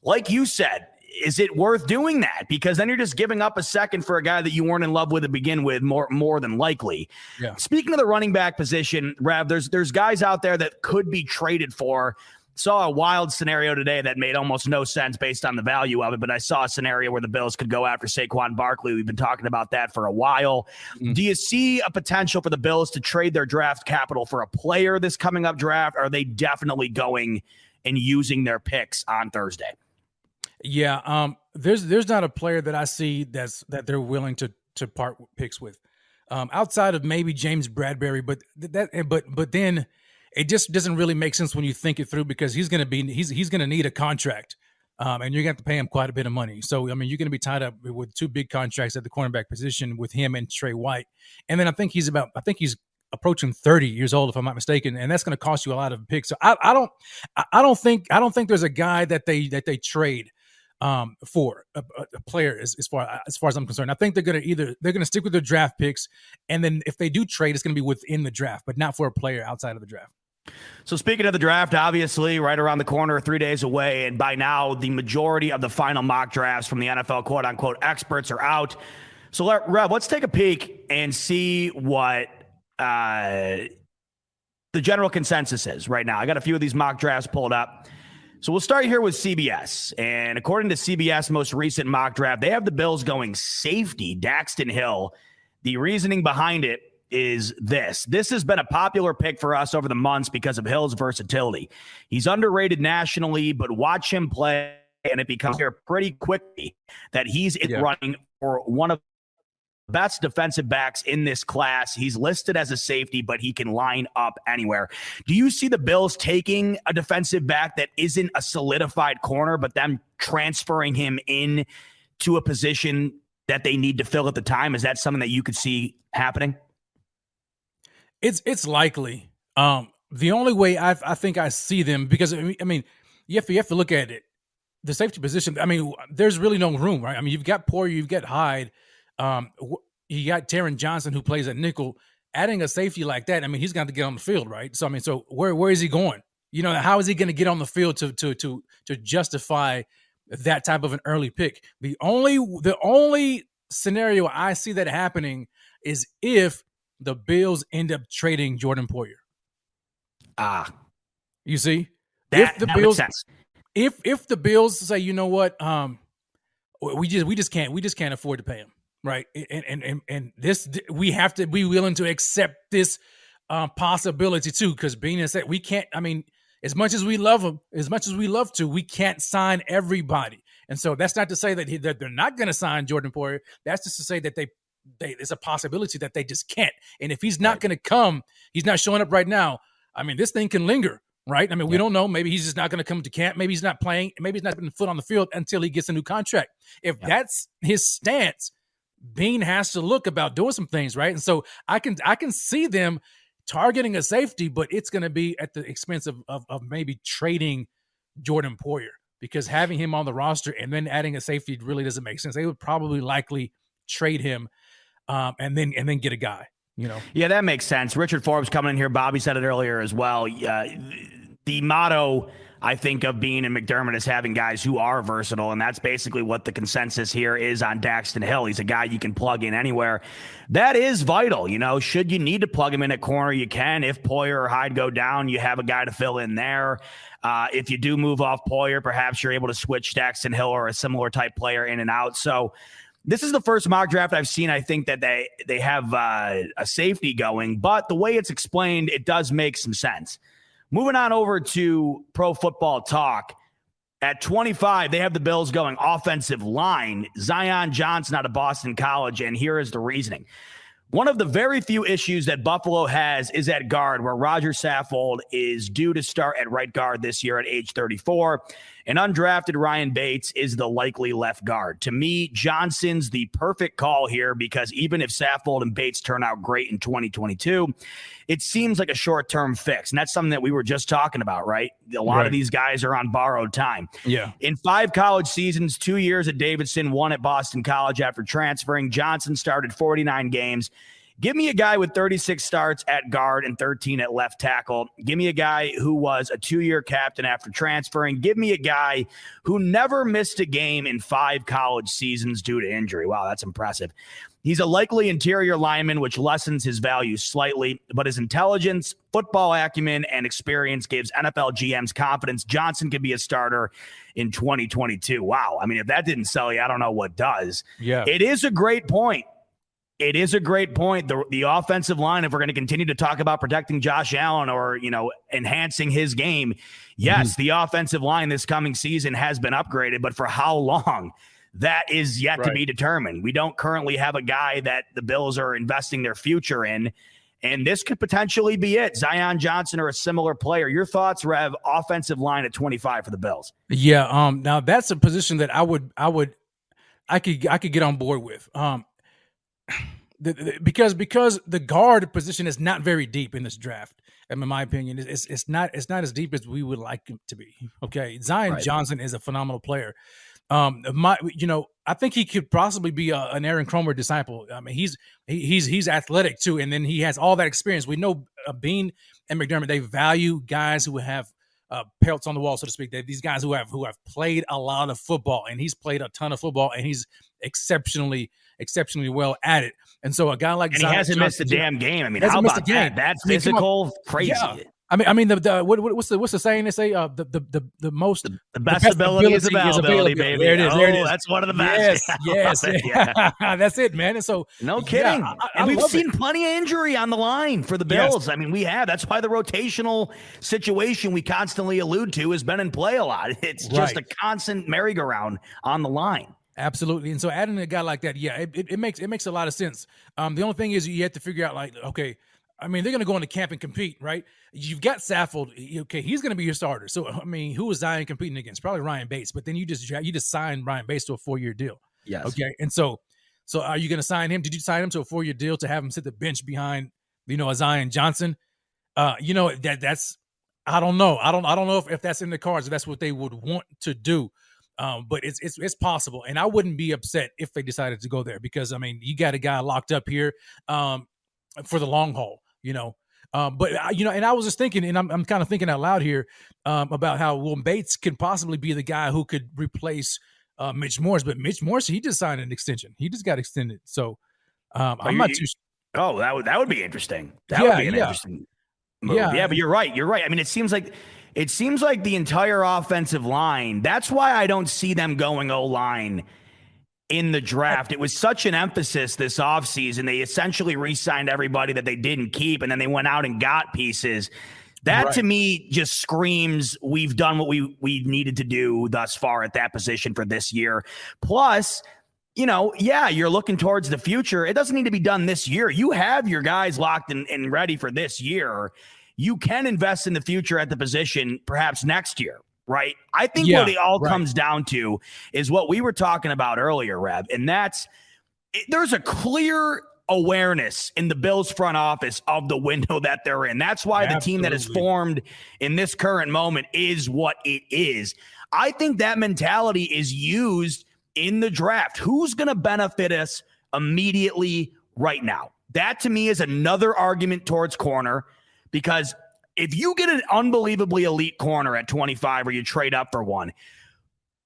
like you said, is it worth doing that? Because then you're just giving up a second for a guy that you weren't in love with to begin with, more than likely. Yeah. Speaking of the running back position, Rev, there's guys out there that could be traded for. Saw a wild scenario today that made almost no sense based on the value of it, but I saw a scenario where the Bills could go after Saquon Barkley. We've been talking about that for a while. Do you see a potential for the Bills to trade their draft capital for a player this coming up draft? Or are they definitely going and using their picks on Thursday?
Yeah, there's not a player that I see that they're willing to part picks with, outside of maybe James Bradberry, but then it just doesn't really make sense when you think it through, because he's going to need a contract, and you're going to have to pay him quite a bit of money. So, I mean, you're going to be tied up with 2 big contracts at the cornerback position with him and Trey White. And then I think he's approaching 30 years old, if I'm not mistaken, and that's going to cost you a lot of picks. So I don't think there's a guy that they trade for a player as far as I'm concerned. I think they're going to stick with their draft picks, and then if they do trade, it's going to be within the draft, but not for a player outside of the draft.
So speaking of the draft, obviously right around the corner, 3 days away, and by now the majority of the final mock drafts from the NFL quote unquote experts are out. So Rev, let's take a peek and see what the general consensus is right now. I got a few of these mock drafts pulled up. So we'll start here with CBS. And according to CBS' most recent mock draft, they have the Bills going safety, Daxton Hill. The reasoning behind it is this. This has been a popular pick for us over the months because of Hill's versatility. He's underrated nationally, but watch him play, and it becomes clear pretty quickly that he's running for one of the best defensive backs in this class. He's listed as a safety, but he can line up anywhere. Do you see the Bills taking a defensive back that isn't a solidified corner, but them transferring him in to a position that they need to fill at the time? Is that something that you could see happening?
It's likely. The only way I think I see them, because I mean, you have to look at it. The safety position. I mean, there's really no room, right? I mean, you've got Poyer, you've got Hyde, you got Taron Johnson who plays at nickel. Adding a safety like that, I mean, he's got to get on the field, right? So I mean, so where is he going? You know, how is he going to get on the field to justify that type of an early pick? The only scenario I see that happening is if the Bills end up trading Jordan Poyer. You see,
that makes sense.
If the Bills say, you know what, we just can't afford to pay him, right? And this, we have to be willing to accept this possibility too, because Beane has said we can't. I mean, as much as we love him, as much as we love to, we can't sign everybody. And so that's not to say that they're not going to sign Jordan Poyer. That's just to say that there's a possibility that they just can't. And if he's not going to come, he's not showing up right now. I mean, this thing can linger, right? I mean, we don't know. Maybe he's just not going to come to camp. Maybe he's not playing. Maybe he's not putting foot on the field until he gets a new contract. If that's his stance, Beane has to look about doing some things, right? And so I can see them targeting a safety, but it's going to be at the expense of maybe trading Jordan Poyer, because having him on the roster and then adding a safety really doesn't make sense. They would probably likely trade him and then get a guy, you know?
Yeah, that makes sense. Richard Forbes coming in here. Bobby said it earlier as well. the motto, I think, of being in McDermott is having guys who are versatile, and that's basically what the consensus here is on Daxton Hill. He's a guy you can plug in anywhere. That is vital. Should you need to plug him in at corner, you can. If Poyer or Hyde go down, you have a guy to fill in there. If you do move off Poyer, perhaps you're able to switch Daxton Hill or a similar type player in and out. So this is the first mock draft I've seen. I think that they have a safety going, but the way it's explained, it does make some sense. Moving on over to Pro Football Talk. At 25, they have the Bills going offensive line. Zion Johnson out of Boston College, and here is the reasoning. One of the very few issues that Buffalo has is at guard, where Roger Saffold is due to start at right guard this year at age 34. And undrafted Ryan Bates is the likely left guard. To me, Johnson's the perfect call here because even if Saffold and Bates turn out great in 2022, it seems like a short-term fix. And that's something that we were just talking about, right? A lot of these guys are on borrowed time.
Yeah.
In 5 college seasons, 2 years at Davidson, 1 at Boston College after transferring, Johnson started 49 games. Give me a guy with 36 starts at guard and 13 at left tackle. Give me a guy who was a 2-year captain after transferring. Give me a guy who never missed a game in 5 college seasons due to injury. Wow, that's impressive. He's a likely interior lineman, which lessens his value slightly, but his intelligence, football acumen, and experience gives NFL GMs confidence Johnson could be a starter in 2022. Wow. I mean, if that didn't sell you, I don't know what does.
Yeah.
It is a great point. It is a great point. The offensive line, if we're going to continue to talk about protecting Josh Allen or, enhancing his game, yes, the offensive line this coming season has been upgraded, but for how long? That is yet to be determined. We don't currently have a guy that the Bills are investing their future in, and this could potentially be it. Zion Johnson or a similar player. Your thoughts, Rev, offensive line at 25 for the Bills?
Yeah, now that's a position that I could get on board with. Because the guard position is not very deep in this draft. In my opinion, it's not as deep as we would like it to be. Okay, Zion Johnson is a phenomenal player. I think he could possibly be an Aaron Kromer disciple. I mean, he's athletic too, and then he has all that experience. We know Bean and McDermott, they value guys who have pelts on the wall, so to speak. These guys who have played a lot of football, and he's played a ton of football, and he's exceptionally well at it. And so a guy like
and
Zion
he hasn't
Johnson,
missed a damn game. I mean, how about that? That's physical, crazy.
Yeah. I mean, what's the saying they say? The best
ability is availability, baby.
There it is.
That's one of the best.
Yes.
Yeah.
That's it, man. And so,
no kidding. And we've seen plenty of injury on the line for the Bills.
Yes.
I mean, we have. That's why the rotational situation we constantly allude to has been in play a lot. It's just a constant merry-go-round on the line.
Absolutely. And so adding a guy like that, it makes a lot of sense. The only thing is you have to figure out, like, okay, I mean, they're going to go into camp and compete, right? You've got Saffold. Okay, he's going to be your starter. So, I mean, who is Zion competing against? Probably Ryan Bates. But then you just signed Ryan Bates to a 4-year deal.
Yes.
Okay. And so are you going to sign him? Did you sign him to a 4-year deal to have him sit the bench behind, a Zion Johnson? That's I don't know. I don't know if that's in the cards, if that's what they would want to do. But it's possible. And I wouldn't be upset if they decided to go there because, I mean, you got a guy locked up here for the long haul. But and I was just thinking, and I'm kind of thinking out loud here about how Bates can possibly be the guy who could replace Mitch Morse. But Mitch Morse, he just signed an extension. He just got extended. So I'm not too.
Oh, that would be interesting. That would be an interesting move. Yeah, but you're right. I mean, it seems like the entire offensive line. That's why I don't see them going O-line in the draft. It was such an emphasis this offseason. They essentially re-signed everybody that they didn't keep, and then they went out and got pieces. That to me just screams we've done what we needed to do thus far at that position for this year. Plus, you're looking towards the future. It doesn't need to be done this year. You have your guys locked and ready for this year. You can invest in the future at the position perhaps next year. Right. I think what it all comes down to is what we were talking about earlier, Rev, and there's a clear awareness in the Bills front office of the window that they're in. That's why the team that is formed in this current moment is what it is. I think that mentality is used in the draft. Who's going to benefit us immediately right now? That to me is another argument towards corner because if you get an unbelievably elite corner at 25 or you trade up for one,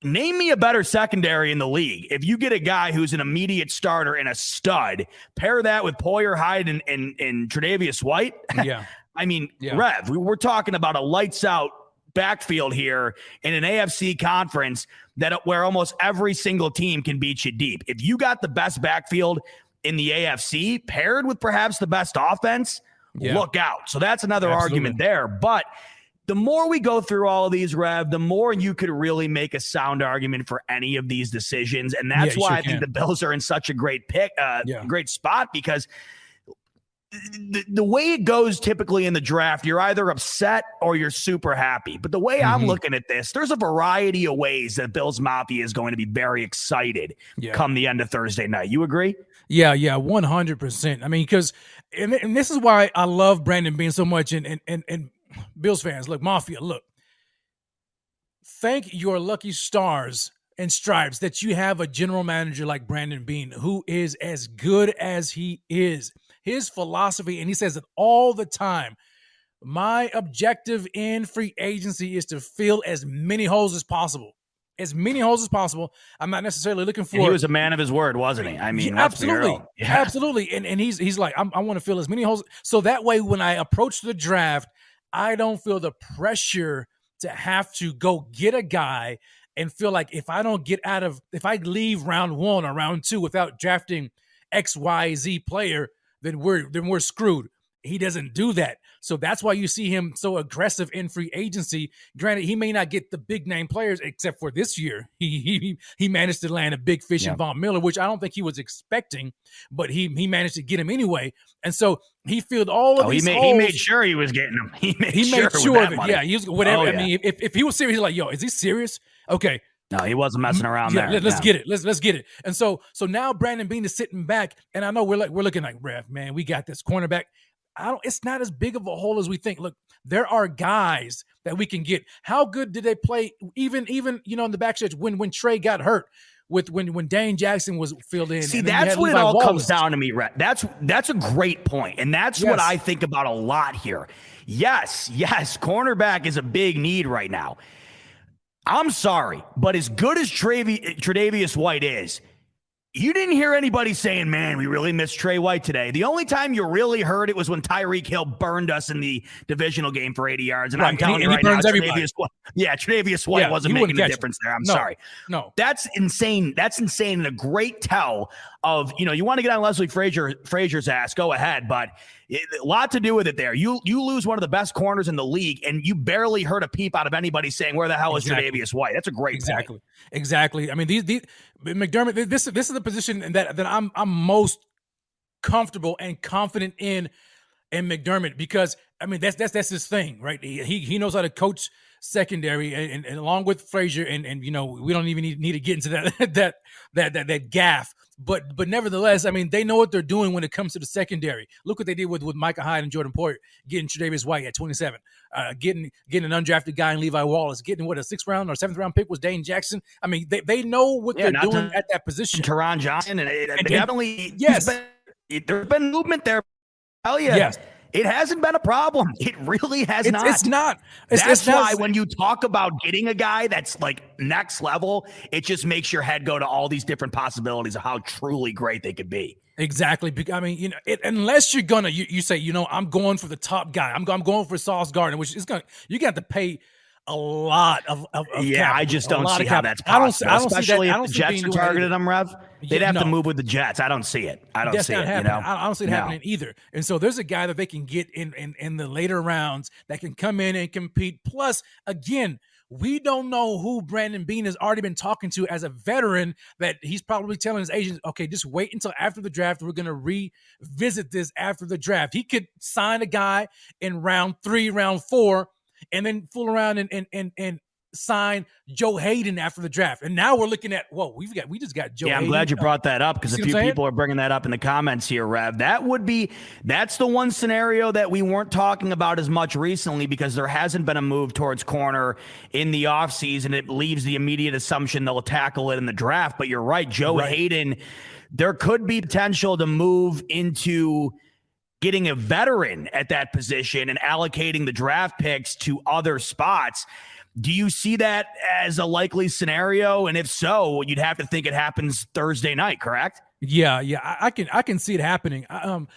name me a better secondary in the league. If you get a guy who's an immediate starter and a stud, pair that with Poyer, Hyde, and Tre'Davious White.
Yeah.
I mean, Rev, we're talking about a lights out backfield here in an AFC conference where almost every single team can beat you deep. If you got the best backfield in the AFC paired with perhaps the best offense, look out. So that's another argument there. But the more we go through all of these, Rev, the more you could really make a sound argument for any of these decisions. And that's why I think the Bills are in such a great great spot, because the way it goes typically in the draft, you're either upset or you're super happy. But the way I'm looking at this, there's a variety of ways that Bills Mafia is going to be very excited come the end of Thursday night. You agree?
Yeah, 100%. I mean, because and this is why I love Brandon Beane so much. And Bills fans, look, Mafia, look, thank your lucky stars and stripes that you have a general manager like Brandon Beane, who is as good as he is. His philosophy, and he says it all the time, my objective in free agency is to fill as many holes as possible. As many holes as possible. I'm not necessarily looking for.
And he was a man of his word, wasn't he? I mean,
absolutely, absolutely. And he's like, I want to fill as many holes. So that way, when I approach the draft, I don't feel the pressure to have to go get a guy and feel like if I leave round 1 or round 2 without drafting XYZ player, then we're screwed. He doesn't do that. So that's why you see him so aggressive in free agency. Granted, he may not get the big name players, except for this year. He managed to land a big fish in Von Miller, which I don't think he was expecting, but he managed to get him anyway. And so he filled all of these holes.
He made sure he was getting them. He made sure of it.
Money. Yeah, he was whatever. I mean, if he was serious, he's like, yo, is he serious? Okay.
No, he wasn't messing around there.
Let's get it. Let's get it. And so now Brandon Beane is sitting back, and I know we're looking like, Rev, man, we got this cornerback. It's not as big of a hole as we think. Look, there are guys that we can get. How good did they play? Even in the backstretch when Trey got hurt, when Dane Jackson was filled in.
See, that's what it all comes down to me, Rev. That's a great point, and that's what I think about a lot here. Yes, cornerback is a big need right now. I'm sorry, but as good as Tre'Davious White is, you didn't hear anybody saying, man, we really missed Trey White today. The only time you really heard it was when Tyreek Hill burned us in the divisional game for 80 yards. And I'm telling you right now, Tre'Davious White wasn't making a difference there. I'm sorry.
No.
That's insane. That's insane, and a great tell of, you want to get on Leslie Frazier's ass, go ahead, but a lot to do with it there. You lose one of the best corners in the league, and you barely heard a peep out of anybody saying, where the hell is Tre'Davious White? That's a great point.
Exactly. I mean, these McDermott, this is the position that I'm most comfortable and confident in McDermott, because I mean that's his thing, right? He knows how to coach secondary, and along with Frazier, and we don't even need to get into that gaffe. But nevertheless, I mean, they know what they're doing when it comes to the secondary. Look what they did with Micah Hyde and Jordan Poyer, getting Tre'Davious White at 27, getting an undrafted guy in Levi Wallace, getting what, a 6th round or 7th round pick was Dane Jackson. I mean, they know what they're doing at that position.
Teron Johnson, and definitely, there's been movement there. Hell yeah.
Yes.
It hasn't been a problem. It really has not.
It's not.
That's why when you talk about getting a guy that's like next level, it just makes your head go to all these different possibilities of how truly great they could be.
Exactly. I mean, unless you're gonna, you say, I'm going for the top guy. I'm going for Sauce Gardner, which is you got to pay a lot of capital.
I just don't see how that's possible.
I don't
especially
see that.
if the Jets are targeting them, Rev. They'd have to move with the Jets. I don't see it. I don't see it.
I don't see it happening either. And so there's a guy that they can get in the later rounds that can come in and compete. Plus, again, we don't know who Brandon Beane has already been talking to as a veteran, that he's probably telling his agents, okay, just wait until after the draft. We're going to revisit this after the draft. He could sign a guy in round 3, round 4, and then fool around and sign Joe Hayden after the draft. And now we're looking at, we just got Joe Hayden.
I'm glad you brought that up, because a few people are bringing that up in the comments here, Rev. That's the one scenario that we weren't talking about as much recently, because there hasn't been a move towards corner in the offseason. It leaves the immediate assumption they'll tackle it in the draft. But you're right, Joe Hayden, there could be potential to move into getting a veteran at that position and allocating the draft picks to other spots. Do you see that as a likely scenario? And if so, you'd have to think it happens Thursday night, correct?
Yeah, I can see it happening. And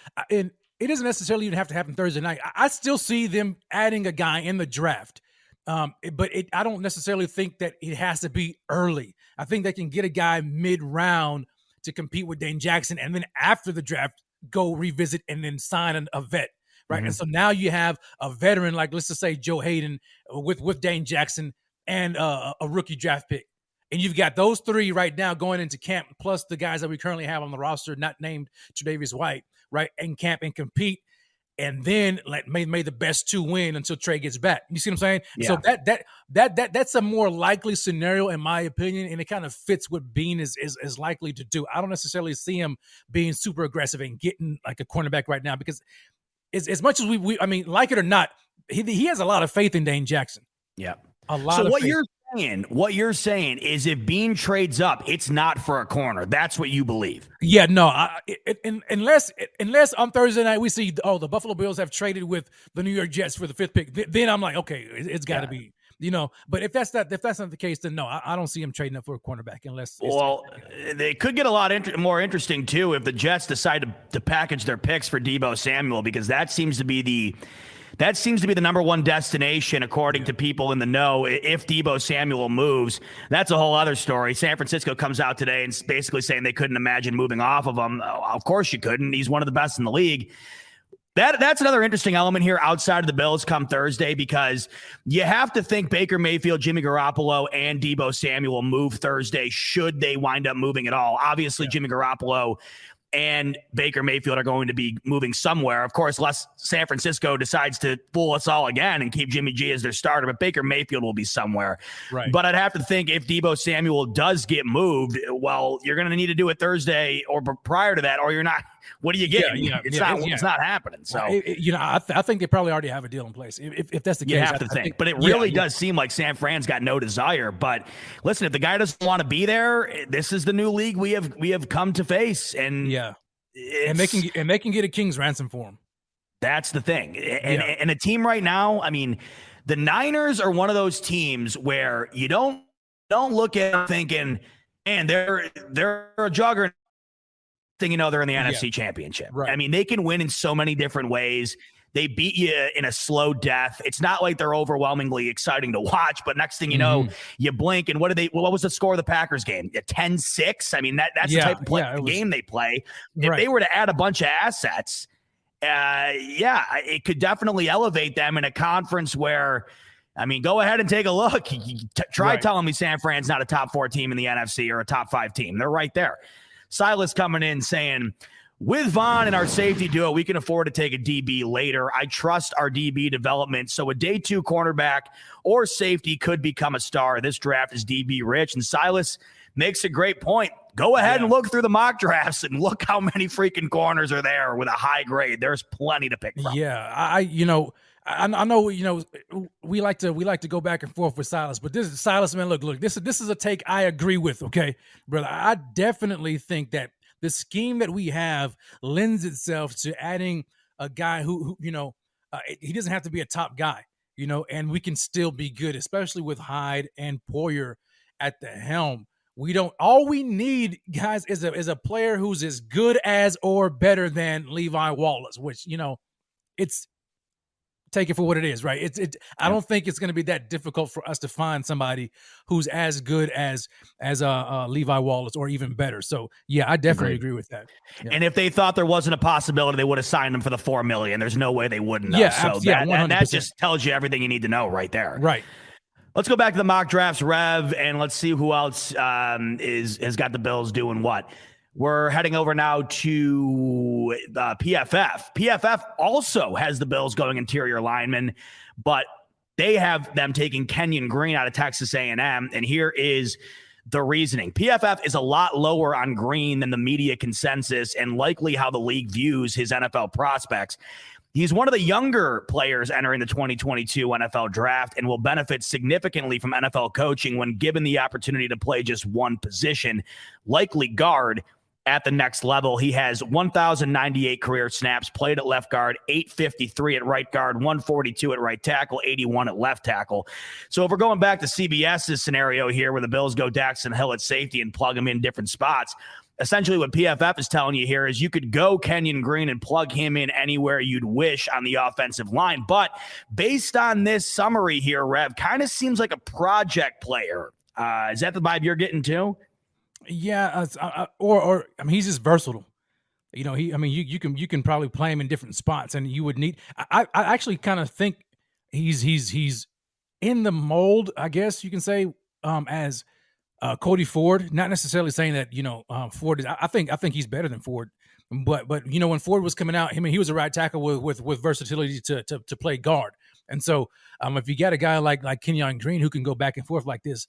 it doesn't necessarily even have to happen Thursday night. I still see them adding a guy in the draft. But I don't necessarily think that it has to be early. I think they can get a guy mid-round to compete with Dane Jackson, and then after the draft, go revisit and then sign a vet. Right. And so now you have a veteran, like let's just say Joe Hayden with Dane Jackson and a rookie draft pick. And you've got those three right now going into camp, plus the guys that we currently have on the roster, not named Tre'Davious White, right, in camp and compete. And then may the best two win until Trey gets back. You see what I'm saying? Yeah. So that's a more likely scenario in my opinion, and it kind of fits what Bean is likely to do. I don't necessarily see him being super aggressive and getting like a cornerback right now because as much as we I mean, like it or not, he has a lot of faith in Dane Jackson.
Yeah.
A lot
so
of
what
faith.
What you're saying is if Bean trades up, it's not for a corner. That's what you believe.
Yeah, no. Unless on Thursday night we see the Buffalo Bills have traded with the New York Jets for the 5th pick, then I'm like, okay, it's got to be, But if that's not the case, then no, I don't see him trading up for a cornerback unless.
Well, they could get a lot more interesting too if the Jets decide to package their picks for Deebo Samuel, because that seems to be the number one destination, according to people in the know. If Deebo Samuel moves, that's a whole other story. San Francisco comes out today and basically saying they couldn't imagine moving off of him. Of course you couldn't. He's one of the best in the league. That's another interesting element here outside of the Bills come Thursday, because you have to think Baker Mayfield, Jimmy Garoppolo, and Deebo Samuel move Thursday should they wind up moving at all. Obviously, Jimmy Garoppolo and Baker Mayfield are going to be moving somewhere. Of course, unless San Francisco decides to fool us all again and keep Jimmy G as their starter, but Baker Mayfield will be somewhere. Right. But I'd have to think if Deebo Samuel does get moved, well, you're going to need to do it Thursday or prior to that, or you're not. What do you get? It's not happening. So,
I think they probably already have a deal in place. If that's the case,
you have to think. But it really does seem like San Fran's got no desire. But listen, if the guy doesn't want to be there, this is the new league we have come to face, and
they can get a king's ransom for him.
That's the thing. And a team right now, I mean, the Niners are one of those teams where you don't look at them thinking, man, they're a juggernaut. Thing they're in the NFC Championship. Right. I mean, they can win in so many different ways. They beat you in a slow death. It's not like they're overwhelmingly exciting to watch, but next thing you know, you blink and what was the score of the Packers game? 10-6. I mean, that's the type of game they play. If they were to add a bunch of assets, it could definitely elevate them in a conference where, I mean, go ahead and take a look. Try telling me San Fran's not a top 4 team in the NFC or a top 5 team. They're right there. Silas coming in saying, with Vaughn and our safety duo, we can afford to take a DB later. I trust our DB development. So a day 2 cornerback or safety could become a star. This draft is DB rich. And Silas makes a great point. Go ahead and look through the mock drafts and look how many freaking corners are there with a high grade. There's plenty to pick from.
Yeah, I know, we like to go back and forth with Silas, but this is Silas, man. Look, this is a take I agree with. Okay, brother. I definitely think that the scheme that we have lends itself to adding a guy who he doesn't have to be a top guy, and we can still be good, especially with Hyde and Poyer at the helm. All we need, guys, is a player who's as good as or better than Levi Wallace, which, it's, take it for what it is, right? I don't think it's going to be that difficult for us to find somebody who's as good as Levi Wallace or even better. So yeah, I definitely agree with that. Yeah.
And if they thought there wasn't a possibility, they would have signed him for the $4 million. There's no way they wouldn't. So that just tells you everything you need to know right there.
Right.
Let's go back to the mock drafts, Rev, and let's see who else has got the Bills doing what. We're heading over now to PFF. PFF also has the Bills going interior lineman, but they have them taking Kenyon Green out of Texas A&M, and here is the reasoning. PFF is a lot lower on Green than the media consensus and likely how the league views his NFL prospects. He's one of the younger players entering the 2022 NFL draft and will benefit significantly from NFL coaching when given the opportunity to play just one position, likely guard. at the next level. He has 1,098 career snaps, played at left guard, 853 at right guard, 142 at right tackle, 81 at left tackle. So if we're going back to CBS's scenario here where the Bills go Daxton Hill at safety and plug him in different spots, essentially what PFF is telling you here is you could go Kenyon Green and plug him in anywhere you'd wish on the offensive line. But based on this summary here, Rev, kind of seems like a project player. Is that the vibe you're getting too?
Yeah, or I mean, he's just versatile. You know, you can probably play him in different spots, and you would need. I actually kind of think he's in the mold, I guess you can say, as Cody Ford. Not necessarily saying that Ford is. I think he's better than Ford, but when Ford was coming out, he was a right tackle with versatility to play guard. And so, if you got a guy like Kenyon Green who can go back and forth like this,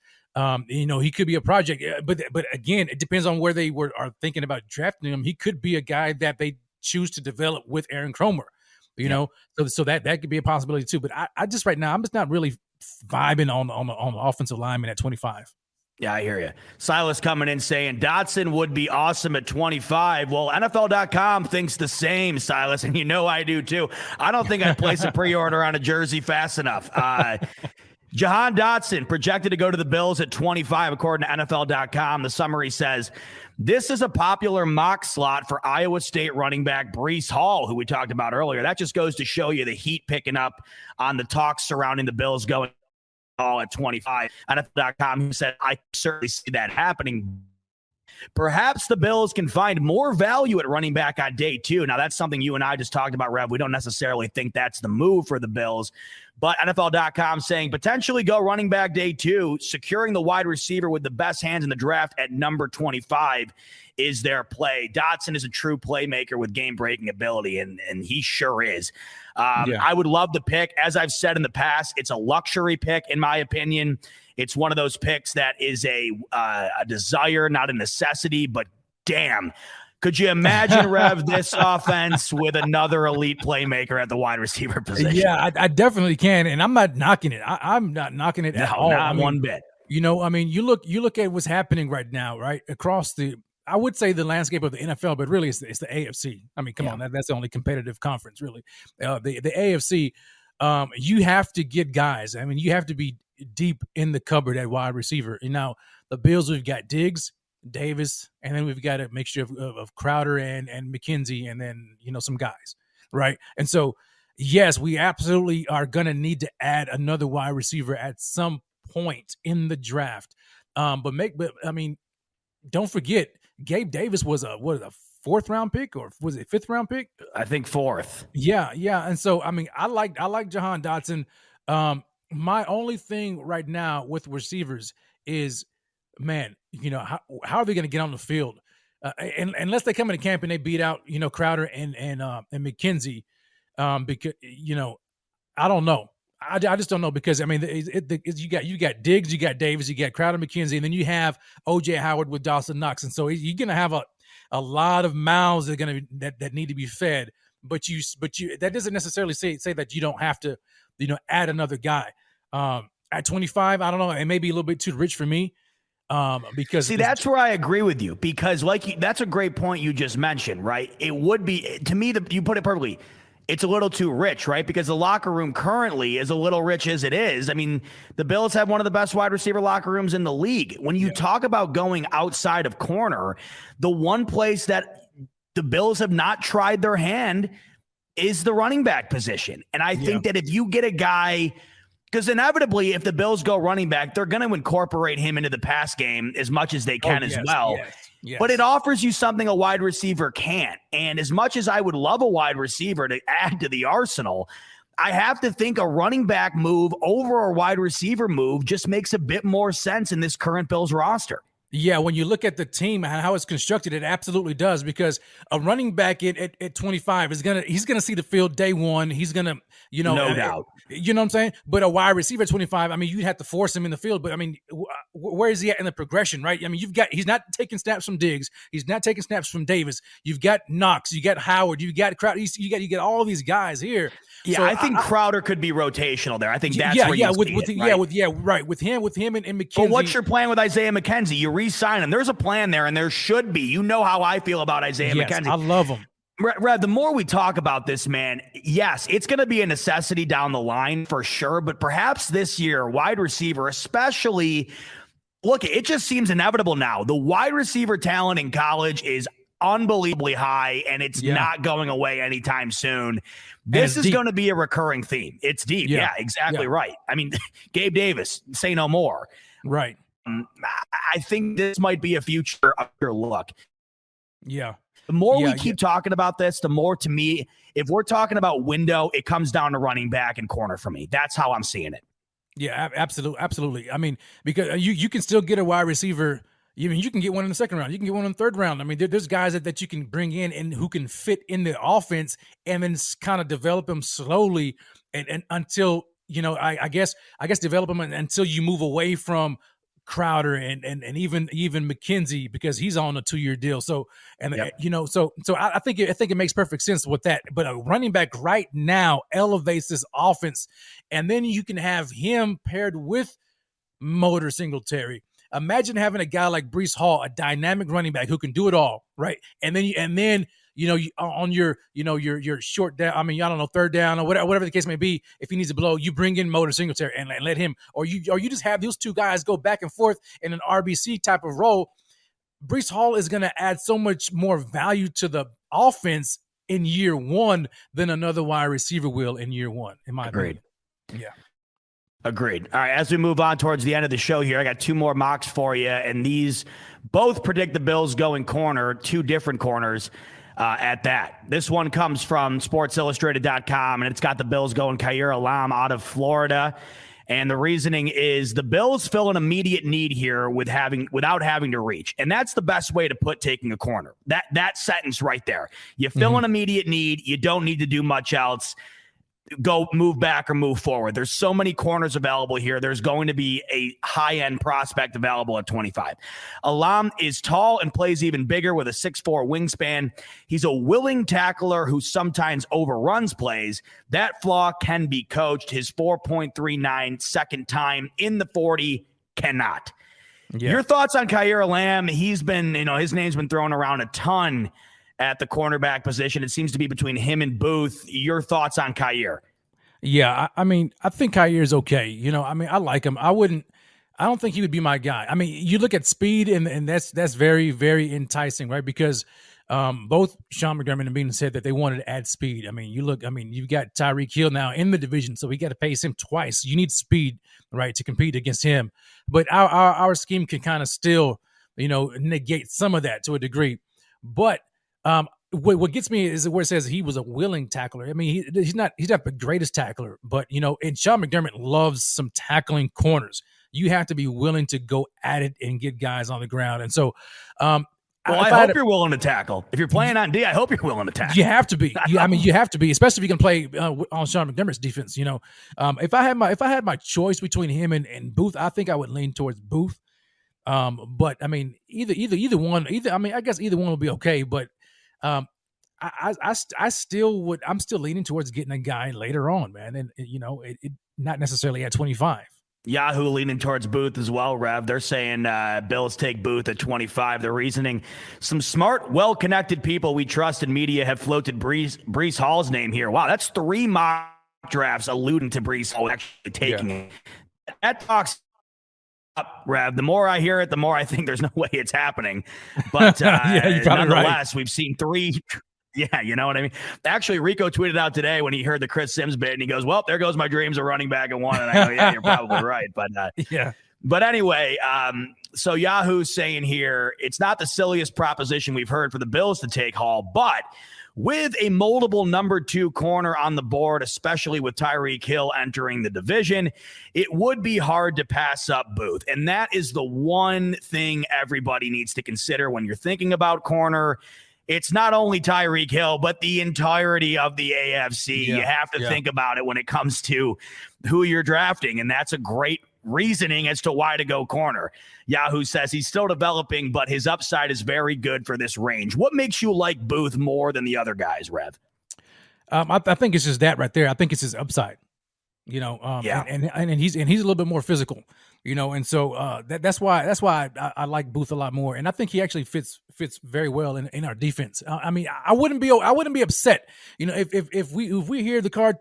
he could be a project. But again, it depends on where they are thinking about drafting him. He could be a guy that they choose to develop with Aaron Cromer. So that could be a possibility too. But I just right now I'm just not really vibing on the offensive lineman at 25.
Yeah, I hear you. Silas coming in saying Dotson would be awesome at 25. Well, NFL.com thinks the same, Silas, and I do too. I don't think I'd place a pre-order on a jersey fast enough. Jahan Dotson projected to go to the Bills at 25, according to NFL.com. The summary says, this is a popular mock slot for Iowa State running back Breece Hall, who we talked about earlier. That just goes to show you the heat picking up on the talks surrounding the Bills going all at 25. NFL.com, who said, I certainly see that happening. Perhaps the Bills can find more value at running back on day 2. Now, that's something you and I just talked about, Rev. We don't necessarily think that's the move for the Bills. But NFL.com saying potentially go running back day 2, securing the wide receiver with the best hands in the draft at number 25 is their play. Dotson is a true playmaker with game-breaking ability, and he sure is. I would love the pick. As I've said in the past, it's a luxury pick, in my opinion. It's one of those picks that is a desire, not a necessity, but damn. Could you imagine, Rev, this offense with another elite playmaker at the wide receiver position?
Yeah, I definitely can, and I'm not knocking it. I'm not knocking it at all.
Not one bit.
You look at what's happening right now, right, across I would say the landscape of the NFL, but really it's the AFC. I mean, come on, that's the only competitive conference, really. The AFC, you have to get guys. I mean, you have to be deep in the cupboard at wide receiver. And now the Bills, we've got Diggs, Davis, and then we've got a mixture of Crowder and McKenzie, and then some guys, right? And so, yes, we absolutely are going to need to add another wide receiver at some point in the draft. But don't forget, Gabe Davis was a 4th round pick, or was it 5th round pick?
I think 4th.
Yeah. And so I like Jahan Dotson. My only thing right now with receivers is, man, how are they going to get on the field? And unless they come into camp and they beat out Crowder and McKenzie, because I don't know. I just don't know, because you got Diggs, you got Davis, you got Crowder, McKenzie, and then you have OJ Howard with Dawson Knox, and so you're gonna have a lot of mouths that need to be fed. But you that doesn't necessarily say that you don't have to add another guy. At 25, I don't know, it may be a little bit too rich for me. Because
that's where I agree with you, because that's a great point you just mentioned, right? It would be, to me, you put it perfectly. It's a little too rich, right? Because the locker room currently is a little rich as it is. I mean, the Bills have one of the best wide receiver locker rooms in the league. When you talk about going outside of corner, the one place that the Bills have not tried their hand is the running back position. And I think that if you get a guy, because inevitably, if the Bills go running back, they're going to incorporate him into the pass game as much as they can as well. Yes. But it offers you something a wide receiver can't. And as much as I would love a wide receiver to add to the arsenal, I have to think a running back move over a wide receiver move just makes a bit more sense in this current Bills roster.
Yeah, when you look at the team and how it's constructed, it absolutely does, because a running back at 25 he's gonna see the field day one. He's gonna,
no doubt.
You know what I'm saying? But a wide receiver at 25, I mean, you'd have to force him in the field. But I mean, where is he at in the progression, right? I mean, he's not taking snaps from Diggs, he's not taking snaps from Davis. You've got Knox, you got Howard, you got Crowder, you got all these guys here.
Yeah,
So
I think Crowder could be rotational there. I think that's
yeah,
where
yeah,
you
with,
see
with
it,
right, with him and McKenzie.
But what's your plan with Isaiah McKenzie? You re-sign him. There's a plan there, and there should be. You know how I feel about Isaiah McKenzie.
I love him.
Rev, the more we talk about this, man, yes, it's going to be a necessity down the line for sure. But perhaps this year, wide receiver, especially, look, it just seems inevitable now. The wide receiver talent in college is unbelievably high, and it's not going away anytime soon. This is going to be a recurring theme. It's deep. Yeah, exactly right. I mean, Gabe Davis, say no more.
Right.
I think this might be a future look.
Yeah.
The more we keep talking about this, the more, to me, if we're talking about window, it comes down to running back and corner for me. That's how I'm seeing it.
Yeah, absolutely. I mean, because you can still get a wide receiver. You can get one in the second round. You can get one in the third round. I mean, there's guys that you can bring in and who can fit in the offense and then kind of develop them slowly and until, I guess develop them until you move away from Crowder and even McKenzie, because he's on a 2-year deal. So, and so I think it makes perfect sense with that. But a running back right now elevates this offense, and then you can have him paired with Motor Singletary. Imagine having a guy like Breece Hall, a dynamic running back who can do it all, right? And then on your short down, I mean, I don't know, third down or whatever the case may be, if he needs to blow, you bring in Motor Singletary and let him, or you just have those two guys go back and forth in an RBC type of role. Breece Hall is going to add so much more value to the offense in year one than another wide receiver will in year one, in my opinion. Yeah.
Agreed. All right, as we move on towards the end of the show here, I got 2 more mocks for you, and these both predict the Bills going corner, 2 different corners at that. This one comes from SportsIllustrated.com, and it's got the Bills going Kaiir Elam out of Florida. And the reasoning is the Bills fill an immediate need here without having to reach. And that's the best way to put taking a corner. That sentence right there. You fill an immediate need. You don't need to do much else. Go move back or move forward. There's so many corners available here. There's going to be a high-end prospect available at 25. Elam is tall and plays even bigger with a 6'4" wingspan. He's a willing tackler who sometimes overruns plays. That flaw can be coached. His 4.39 second time in the 40 cannot. Yeah. Your thoughts on Kaiir Elam? He's been, his name's been thrown around a ton at the cornerback position. It seems to be between him and Booth. Your thoughts on Kaiir?
Yeah, I mean, I think Kaiir is okay. I like him. I don't think he would be my guy. I mean, you look at speed, and that's very, very enticing, right? Because both Sean McDermott and Beane said that they wanted to add speed. I mean, you've got Tyreek Hill now in the division, so we got to pace him twice. You need speed, right, to compete against him. But our scheme can kind of still, negate some of that to a degree. But what gets me is where it says he was a willing tackler. I mean, he's not the greatest tackler, but and Sean McDermott loves some tackling corners. You have to be willing to go at it and get guys on the ground. And so, I
hope you're willing to tackle. If you're playing on D, I hope you're willing to tackle.
You have to be. You have to be, especially if you can play on Sean McDermott's defense. If I had my choice between him and Booth, I think I would lean towards Booth. But I mean, either one. I guess either one will be okay. But I still would. I'm still leaning towards getting a guy later on, man, and it not necessarily at 25.
Yahoo leaning towards Booth as well, Rev. They're saying Bills take Booth at 25. Their reasoning: some smart, well-connected people we trust in media have floated Breece Hall's name here. Wow, that's 3 mock drafts alluding to Breece Hall actually taking it. That talks up, Rev. The more I hear it, the more I think there's no way it's happening. But nonetheless, we've seen 3. Yeah, you know what I mean? Actually, Rico tweeted out today when he heard the Chris Sims bit, and he goes, well, there goes my dreams of running back at 1. And I go, yeah, you're probably right. But
yeah.
But anyway, so Yahoo's saying here, it's not the silliest proposition we've heard for the Bills to take Hall, but with a moldable number 2 corner on the board, especially with Tyreek Hill entering the division, it would be hard to pass up Booth. And that is the one thing everybody needs to consider when you're thinking about corner. It's not only Tyreek Hill, but the entirety of the AFC. You have to think about it when it comes to who you're drafting, and that's a great reasoning as to why to go corner. Yahoo says he's still developing, but his upside is very good for this range. What makes you like Booth more than the other guys, Rev?
I think it's just that right there. I think it's his upside.
Yeah.
And he's a little bit more physical, and so that's why I like Booth a lot more, and I think he actually fits very well in our defense. I mean, I wouldn't be upset, if we hear the card,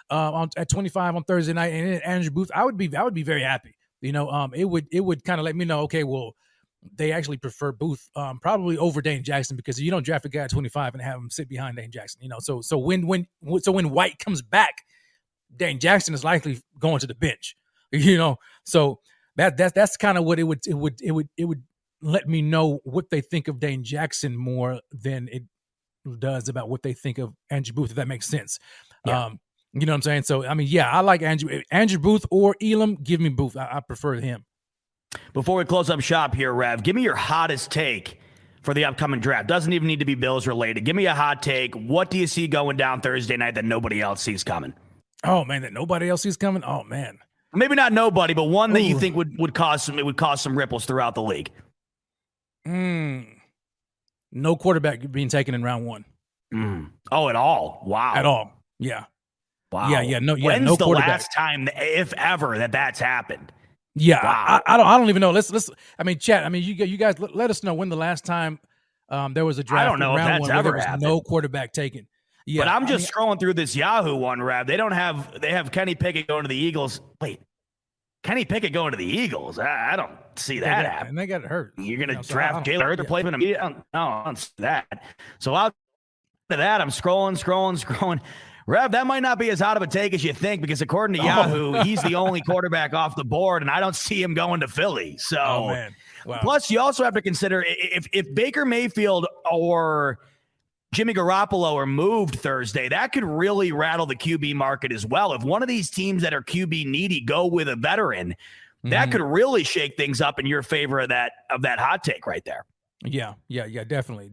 at 25 on Thursday night and Andrew Booth, I would be very happy. It would kind of let me know, okay, well, they actually prefer Booth probably over Dane Jackson, because you don't draft a guy at 25 and have him sit behind Dane Jackson. So when White comes back, Dane Jackson is likely going to the bench. So that's kind of what it would let me know what they think of Dane Jackson more than it does about what they think of Andrew Booth, if that makes sense.
Yeah.
You know what I'm saying? So I mean, yeah, I like Andrew Booth or Elam. Give me Booth. I prefer him.
Before we close up shop here, Rev, give me your hottest take for the upcoming draft. Doesn't even need to be Bills related. Give me a hot take. What do you see going down Thursday night that nobody else sees coming?
Oh man, that nobody else sees coming. Oh man,
maybe not nobody, but one that you think would cause some ripples throughout the league.
No quarterback being taken in round 1.
Oh, at all? Wow.
At all? Yeah.
Wow.
Yeah. No. Yeah.
When's
no
the
quarterback.
last time, if ever, that's happened?
Yeah.
Wow.
I don't even know. Let's. I mean, chat. I mean, you guys let us know when the last time there was a draft.
I don't know if that's ever
there was
happened.
no quarterback taken. Yeah.
But I'm just scrolling through this Yahoo one, Rev. They have Kenny Pickett going to the Eagles. Wait, Kenny Pickett going to the Eagles? I don't see that happen.
And they got hurt.
You're going to draft Jalen Hurts replacement immediately? No, I don't see that. So out of that, I'm scrolling. Rev, that might not be as hot of a take as you think, because according to Yahoo, he's the only quarterback off the board, and I don't see him going to Philly. So,
man. Wow.
Plus, you also have to consider if Baker Mayfield or Jimmy Garoppolo are moved Thursday, that could really rattle the QB market as well. If one of these teams that are QB needy go with a veteran, that could really shake things up in your favor of that hot take right there.
Yeah, definitely.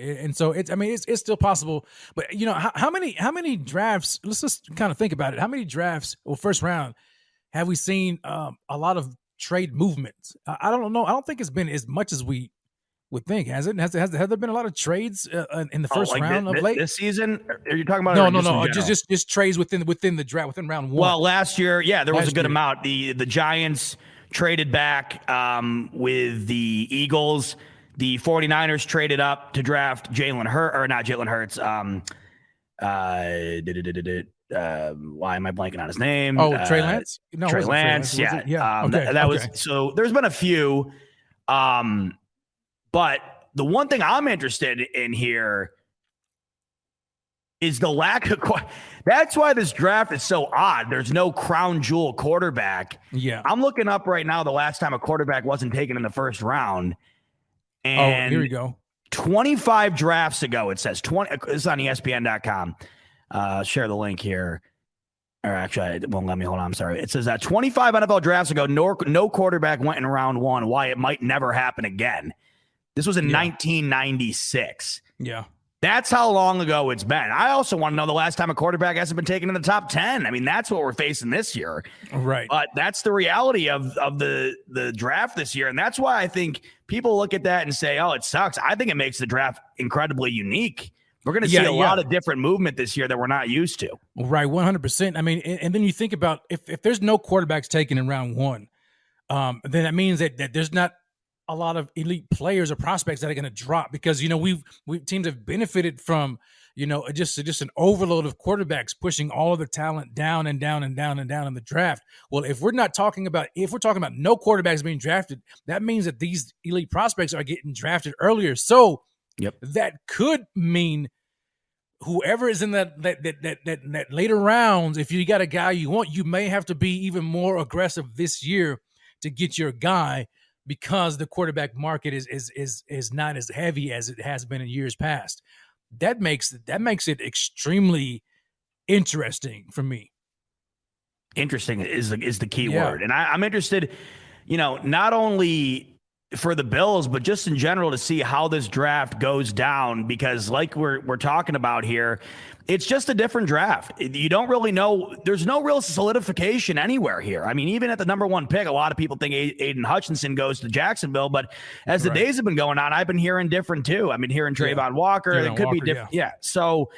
And so it's still possible, but how many drafts, let's just kind of think about it. How many drafts or first round have we seen a lot of trade movements? I don't know. I don't think it's been as much as we would think. Has it? Has there been a lot of trades in the first round of late
this season? Are you talking about?
No. Just trades within the draft, within round 1.
Well, last year, there was a good amount. The Giants traded back with the Eagles. The 49ers traded up to draft Jalen Hurts, or not Jalen Hurts. Why am I blanking on his name?
Oh, Trey Lance? No,
Trey Lance.
Yeah.
That was so. There's been a few. But the one thing I'm interested in here is the lack of. That's why this draft is so odd. There's no crown jewel quarterback.
Yeah.
I'm looking up right now the last time a quarterback wasn't taken in the first round. And
here we go.
25 drafts ago, it says 20. This is on ESPN.com. Share the link here. Or actually, it won't let me. Hold on. I'm sorry. It says that 25 NFL drafts ago, no quarterback went in round 1. Why it might never happen again. This was in 1996.
Yeah.
That's how long ago it's been. I also want to know the last time a quarterback hasn't been taken in the top 10. I mean, that's what we're facing this year.
Right.
But that's the reality of the draft this year. And that's why I think people look at that and say, oh, it sucks. I think it makes the draft incredibly unique. We're going to see a lot of different movement this year that we're not used to.
Right. 100%. I mean, and then you think about if there's no quarterbacks taken in round 1, then that means that there's not a lot of elite players or prospects that are going to drop, because we teams have benefited from just an overload of quarterbacks pushing all of the talent down in the draft. Well, if we're talking about no quarterbacks being drafted, that means that these elite prospects are getting drafted earlier. So that could mean whoever is in that later rounds, if you got a guy you want, you may have to be even more aggressive this year to get your guy, because the quarterback market is not as heavy as it has been in years past. That makes it extremely interesting for me.
Interesting is the key word. And I'm interested, not only for the Bills, but just in general to see how this draft goes down, because like we're talking about here, it's just a different draft. You don't really know. There's no real solidification anywhere here. I mean, even at the number 1 pick, a lot of people think Aiden Hutchinson goes to Jacksonville, but as the days have been going on, I've been hearing different too. I've been hearing Trayvon Walker. It could be different. Yeah. So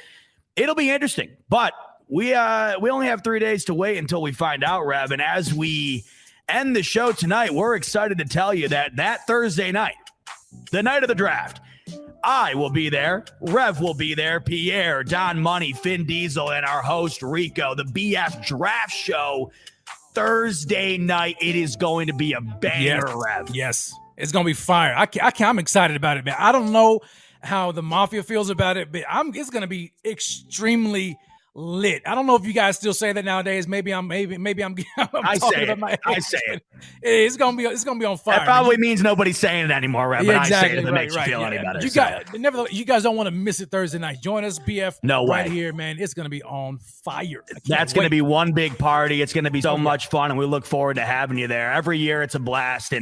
it'll be interesting. But we only have 3 days to wait until we find out, Rev. And as we end the show tonight, we're excited to tell you that Thursday night, the night of the draft, I will be there. Rev will be there. Pierre, Don Money, Finn Diesel, and our host, Rico. The BF Draft Show, Thursday night. It is going to be a banger, Rev.
Yes. It's going to be fire. I'm excited about it, man. I don't know how the Mafia feels about it, but it's going to be extremely lit. I don't know if you guys still say that nowadays. Maybe I'm
I say it.
It's gonna be on fire.
That probably means nobody's saying it anymore, Rev.
Yeah,
but
exactly.
I say it if it makes you feel any better.
You guys don't want to miss it Thursday night. Join us, BF.
No way.
Right here, man. It's gonna be on fire.
That's going to be one big party. It's going to be so much fun, and we look forward to having you there. Every year, it's a blast,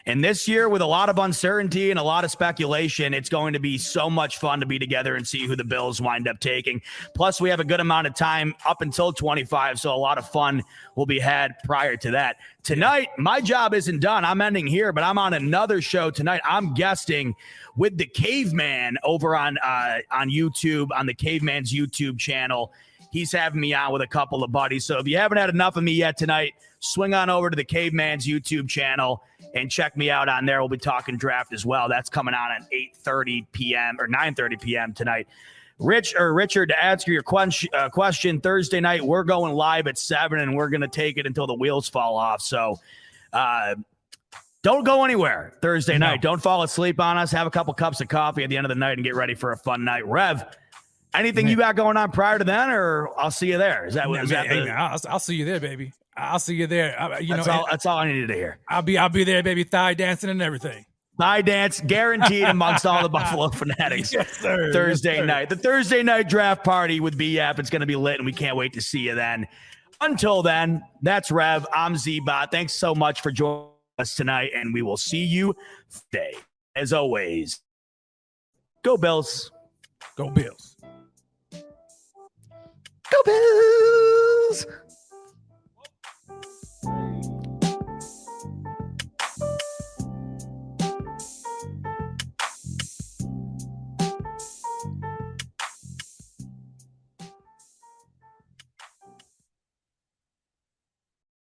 and this year, with a lot of uncertainty and a lot of speculation, it's going to be so much fun to be together and see who the Bills wind up taking. Plus, we have a good amount of time up until 25, so a lot of fun will be had prior to that. Tonight, my job isn't done. I'm ending here, but I'm on another show tonight. I'm guesting with the Caveman over on YouTube, on the Caveman's YouTube channel. He's having me on with a couple of buddies. So if you haven't had enough of me yet tonight, swing on over to the Caveman's YouTube channel and check me out on there. We'll be talking draft as well. That's coming on at 8:30 p.m. or 9:30 p.m. tonight. Richard, to answer your question, Thursday night, we're going live at 7, and we're going to take it until the wheels fall off. So don't go anywhere Thursday night. Don't fall asleep on us. Have a couple cups of coffee at the end of the night and get ready for a fun night. Rev, anything you got going on prior to then, or I'll see you there?
I'll see you there, baby. I'll see you there.
That's all I needed to hear.
I'll be there, baby. Thigh dancing and everything.
Thigh dance guaranteed amongst all the Buffalo Fanatics.
Yes, sir.
Thursday night. The Thursday night draft party with BF. It's going to be lit, and we can't wait to see you then. Until then, that's Rev. I'm Z-Bot. Thanks so much for joining us tonight, and we will see you today. As always, go Bills.
Go Bills.
Go Bills.